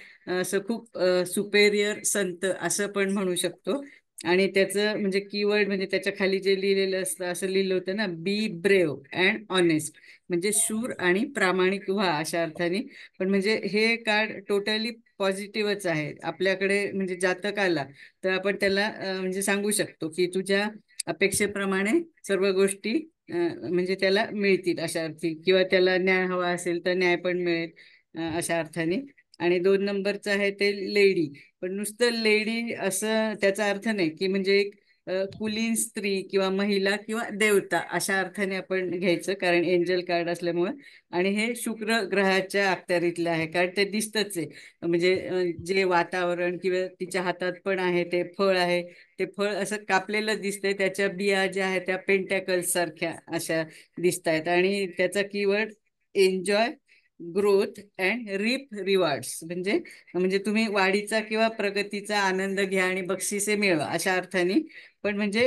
असं खूप सुपेरियर संत असं पण म्हणू शकतो. आणि त्याचं म्हणजे कीवर्ड म्हणजे त्याच्या खाली जे लिहिलेलं असतं असं लिहिलं होतं ना, बी ब्रेव अँड ऑनेस्ट, म्हणजे शूर आणि प्रामाणिक व्हा अशा अर्थाने. पण म्हणजे हे कार्ड टोटली पॉझिटिव्हच आहे. आपल्याकडे म्हणजे जातक आला तर आपण त्याला म्हणजे सांगू शकतो की तुझ्या अपेक्षेप्रमाणे सर्व गोष्टी म्हणजे त्याला मिळतील अशा अर्थी, किंवा त्याला न्याय हवा असेल तर न्याय पण मिळेल अशा अर्थाने. आणि 2 नंबरचं आहे ते लेडी. पण नुसतं लेडी असं त्याचा अर्थ नाही की म्हणजे एक कुलीन स्त्री किंवा महिला किंवा देवता अशा अर्थाने आपण घ्यायचं, कारण एंजल कार्ड असल्यामुळे. आणि हे शुक्र ग्रहाच्या अखत्यारीतलं आहे, कारण ते दिसतच आहे. म्हणजे जे वातावरण किंवा तिच्या हातात पण आहे ते फळ आहे, ते फळ असं कापलेलं दिसतंय. त्याच्या बिया ज्या आहेत त्या पेंटॅकल्स सारख्या अशा दिसत आहेत. आणि त्याचा keyword enjoy growth and reap rewards, म्हणजे म्हणजे तुम्ही वाढीचा किंवा प्रगतीचा आनंद घ्या आणि बक्षिसे मिळवा अशा अर्थाने. पण म्हणजे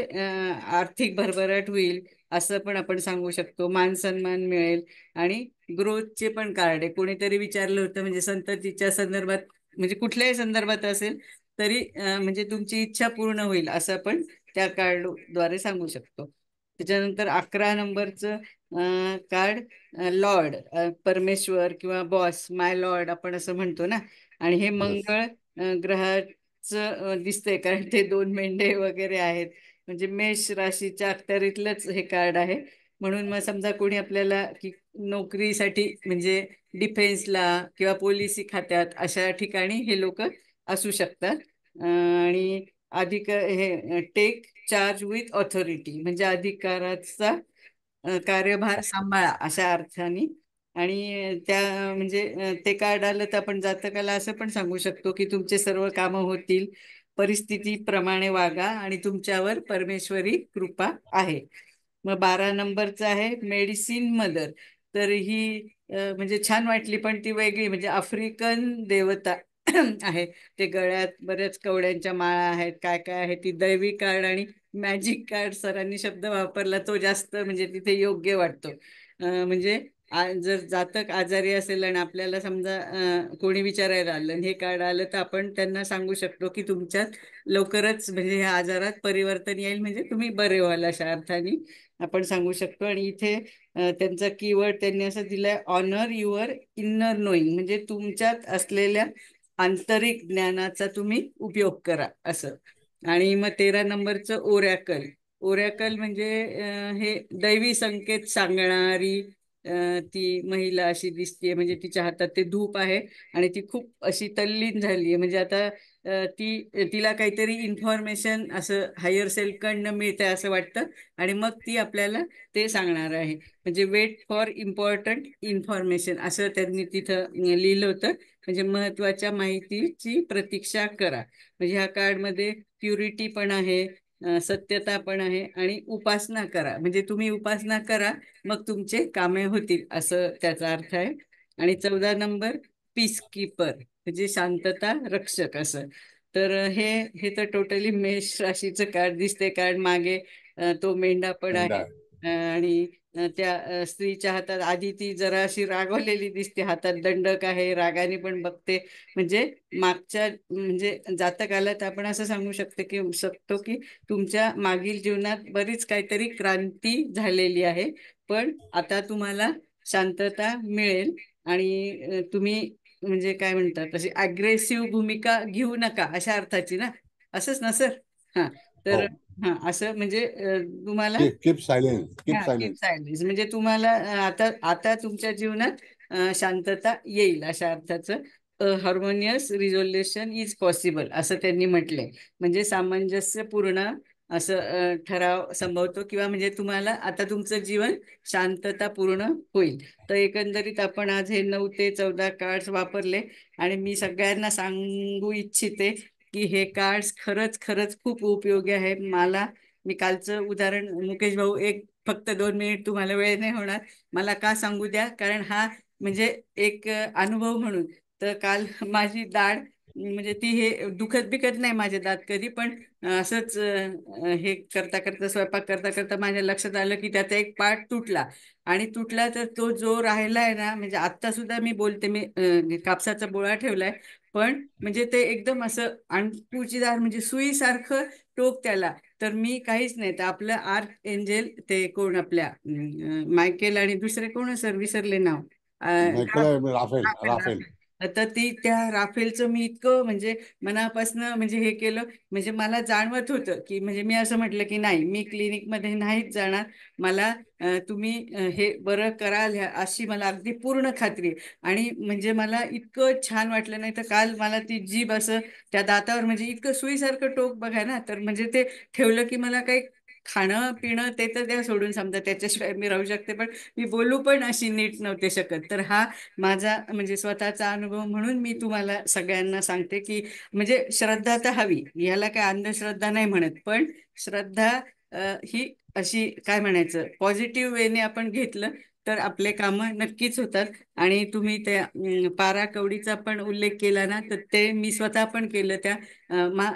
आर्थिक भरभराट होईल असं पण आपण सांगू शकतो. मान सन्मान मिळेल आणि ग्रोथचे पण कार्ड आहे. कोणीतरी विचारलं होतं म्हणजे संततीच्या संदर्भात, म्हणजे कुठल्याही संदर्भात असेल तरी म्हणजे तुमची इच्छा पूर्ण होईल असं आपण त्या कार्डद्वारे सांगू शकतो. त्याच्यानंतर 11 नंबरचं कार्ड लॉर्ड, परमेश्वर किंवा बॉस, माय लॉर्ड आपण असं म्हणतो ना. आणि हे मंगळ ग्रहाचं दिसतंय, कारण ते 2 मेंढे वगैरे आहेत. म्हणजे मेष राशीच्या अखत्यारीतलंच हे कार्ड आहे. म्हणून मग समजा कोणी आपल्याला की नोकरीसाठी म्हणजे डिफेन्सला किंवा पोलिसी खात्यात अशा ठिकाणी हे लोक असू शकतात. आणि अधिक हे टेक चार्ज विथ ऑथॉरिटी, म्हणजे अधिकाराचा कार्यभार सांभाळा अशा अर्थाने. आणि त्या म्हणजे ते कार्ड आलं तर आपण जातकाला असं पण सांगू शकतो की तुमचे सर्व कामं होतील, परिस्थितीप्रमाणे वागा आणि तुमच्यावर परमेश्वरी कृपा आहे. मग 12 नंबरचं आहे मेडिसिन मदर. तर ही म्हणजे छान वाटली, पण ती वेगळी, म्हणजे आफ्रिकन देवता आहे. ते गळ्यात बऱ्याच कवड्यांच्या माळा आहेत, काय काय आहे. ती दैवी कार्ड आणि मॅजिक कार्ड सरांनी शब्द वापरला तो जास्त म्हणजे तिथे योग्य वाटतो. म्हणजे जर जातक आजारी असेल आणि आपल्याला समजा कोणी विचारायला आलं आणि हे कार्ड आलं तर आपण त्यांना सांगू शकतो की तुमच्यात लवकरच म्हणजे ह्या आजारात परिवर्तन येईल, म्हणजे तुम्ही बरे व्हाल अशा अर्थाने आपण सांगू शकतो. आणि इथे त्यांचा कीवर्ड त्यांनी असं दिलाय, ऑनर युअर इन्नर नोईंग, म्हणजे तुमच्यात असलेल्या आंतरिक ज्ञानाचा तुम्ही उपयोग करा असं. आणि मग 13 नंबरचं ओरॅकल. ओरॅकल म्हणजे हे दैवी संकेत सांगणारी ती महिला अशी दिसते. म्हणजे तिच्या हातात ते धूप आहे आणि ती खूप अशी तल्लीन झाली आहे. म्हणजे आता तिला काहीतरी इन्फॉर्मेशन असं हायर सेल्फकडनं मिळतंय असं वाटतं, आणि मग ती आपल्याला ते सांगणार आहे. म्हणजे वेट फॉर इम्पॉर्टंट इन्फॉर्मेशन असं त्यांनी तिथं लिहिलं होतं. म्हणजे महत्वाच्या माहितीची प्रतीक्षा करा. म्हणजे ह्या कार्डमध्ये प्युरिटी पण आहे, सत्यता पण आहे आणि उपासना करा, म्हणजे तुम्ही उपासना करा मग तुमचे कामे होतील असं त्याचा अर्थ आहे. आणि 14 नंबर पीस कीपर म्हणजे शांतता रक्षक असं. तर हे तर टोटली मेष राशीचं कार्ड दिसते, कारण मागे तो मेंढा पण आहे. आणि त्या स्त्रीच्या हातात आधी ती जरा अशी रागवलेली दिसते, हातात दंडक आहे, रागाने पण बघते. म्हणजे मागच्या म्हणजे जातकाला आपण असं सांगू शकतो की तुमच्या मागील जीवनात बरीच काहीतरी क्रांती झालेली आहे, पण आता तुम्हाला शांतता मिळेल. आणि तुम्ही म्हणजे काय म्हणतात तशी अग्रेसिव्ह भूमिका घेऊ नका अशा अर्थाची ना, असंच ना सर? हा. तर असं म्हणजे तुम्हाला keep silence, keep keep silence. Silence म्हणजे तुम्हाला आता आता तुमच्या जीवनात शांतता येईल अशा अर्थाचं हार्मोनियस रिझोल्युशन इज पॉसिबल असं त्यांनी म्हटलंय. म्हणजे सामंजस्यपूर्ण असं ठराव संभवतो, किंवा म्हणजे तुम्हाला आता तुमचं जीवन शांततापूर्ण होईल. तर एकंदरीत आपण आज हे 9 ते 14 कार्ड्स वापरले आणि मी सगळ्यांना सांगू इच्छिते की हे कार्ड्स खरंच खरंच खूप उपयोगी आहे. मी कालचं उदाहरण मुकेश भाऊ, एक फक्त 2 मिनिट तुम्हाला वेळ नाही होणार, मला का सांगू द्या, कारण हा म्हणजे एक अनुभव म्हणून. तर काल माझी दाढ म्हणजे ती हे दुखत बिकत नाही माझे दात कधी, पण असंच हे करता करता स्वयंपाक करता करता माझ्या लक्षात आलं की त्याचा एक पार्ट तुटला. आणि तुटला तर तो जो राहिलाय ना, म्हणजे आता सुद्धा मी बोलते, मी कापसाचा बोळा ठेवलाय, पण म्हणजे ते एकदम असं अणकुचीदार म्हणजे सुईसारखं टोक त्याला. तर मी काहीच नाही, तर आपलं आर्क एंजेल ते कोण आपल्या मायकेल आणि दुसरे कोण सर विसरले नाव, राफेल. राफेल. तर त्या राफेलचं मी इतकं म्हणजे मनापासनं म्हणजे हे केलं, म्हणजे मला जाणवत होतं की म्हणजे मी असं म्हटलं की नाही, मी क्लिनिकमध्ये नाहीच जाणार, मला तुम्ही हे बरं कराल अशी मला अगदी पूर्ण खात्री. आणि म्हणजे मला इतकं छान वाटलं, नाही तर काल मला ती जीभ असं त्या दातावर म्हणजे इतकं सुईसारखं टोक बघा ना, तर म्हणजे ते ठेवलं की मला काही खाणं पिणं ते तर द्या सोडून, समजा त्याच्याशिवाय मी राहू शकते, पण मी बोलू पण अशी नीट नव्हते शकत. तर हा माझा म्हणजे स्वतःचा अनुभव म्हणून मी तुम्हाला सगळ्यांना सांगते की म्हणजे श्रद्धा तर हवी, याला काय अंधश्रद्धा नाही म्हणत, पण श्रद्धा ही अशी काय म्हणायचं पॉझिटिव्ह वेने आपण घेतलं तर आपले कामं नक्कीच होतात. आणि तुम्ही त्या पारा कवडीचा पण उल्लेख केला ना, तर ते मी स्वतः पण केलं. त्या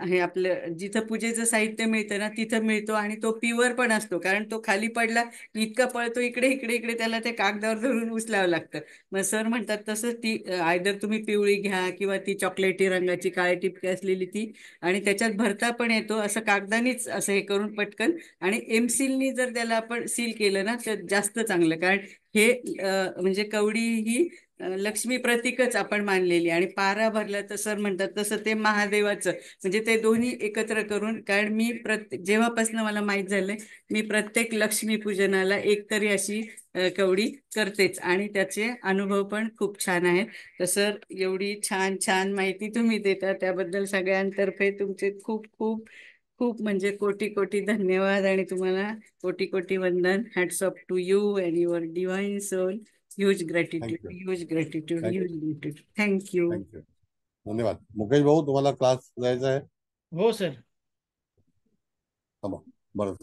हे आपलं जिथं पूजेचं साहित्य मिळतं ना तिथं मिळतो, आणि तो प्युअर पण असतो, कारण तो खाली पडला इतका पळतो इकडे इकडे इकडे, त्याला ते कागदावर धरून उचलावं लागतं. मग सर म्हणतात तसं ती आयदर तुम्ही पिवळी घ्या किंवा ती चॉकलेटी रंगाची काळी टिपके असलेली ती, आणि त्याच्यात भरता पण येतो असं कागदानीच असं हे करून पटकन, आणि एमसीलनी जर त्याला आपण सील केलं ना तर जास्त चांगलं, कारण हे म्हणजे कवडी ही लक्ष्मी प्रतीकच आपण मानलेली, आणि पारा भरला तर सर म्हणतात तसं ते महादेवाचं, म्हणजे ते दोन्ही एकत्र करून. कारण मी जेव्हापासून मला माहीत झालंय, मी प्रत्येक लक्ष्मीपूजनाला एकतरी अशी कवडी करतेच, आणि त्याचे अनुभव पण खूप छान आहेत. तर सर एवढी छान छान माहिती तुम्ही देता त्याबद्दल सगळ्यांतर्फे तुमचे खूप खूप खूप म्हणजे कोटी कोटी धन्यवाद, आणि तुम्हाला कोटी कोटी वंदन. Hats off to you and your divine soul. Huge gratitude, huge gratitude, huge gratitude. Thank you. धन्यवाद. मुकेश भाऊ, तुम्हाला क्लास द्यायचा आहे? हो सर. बरं.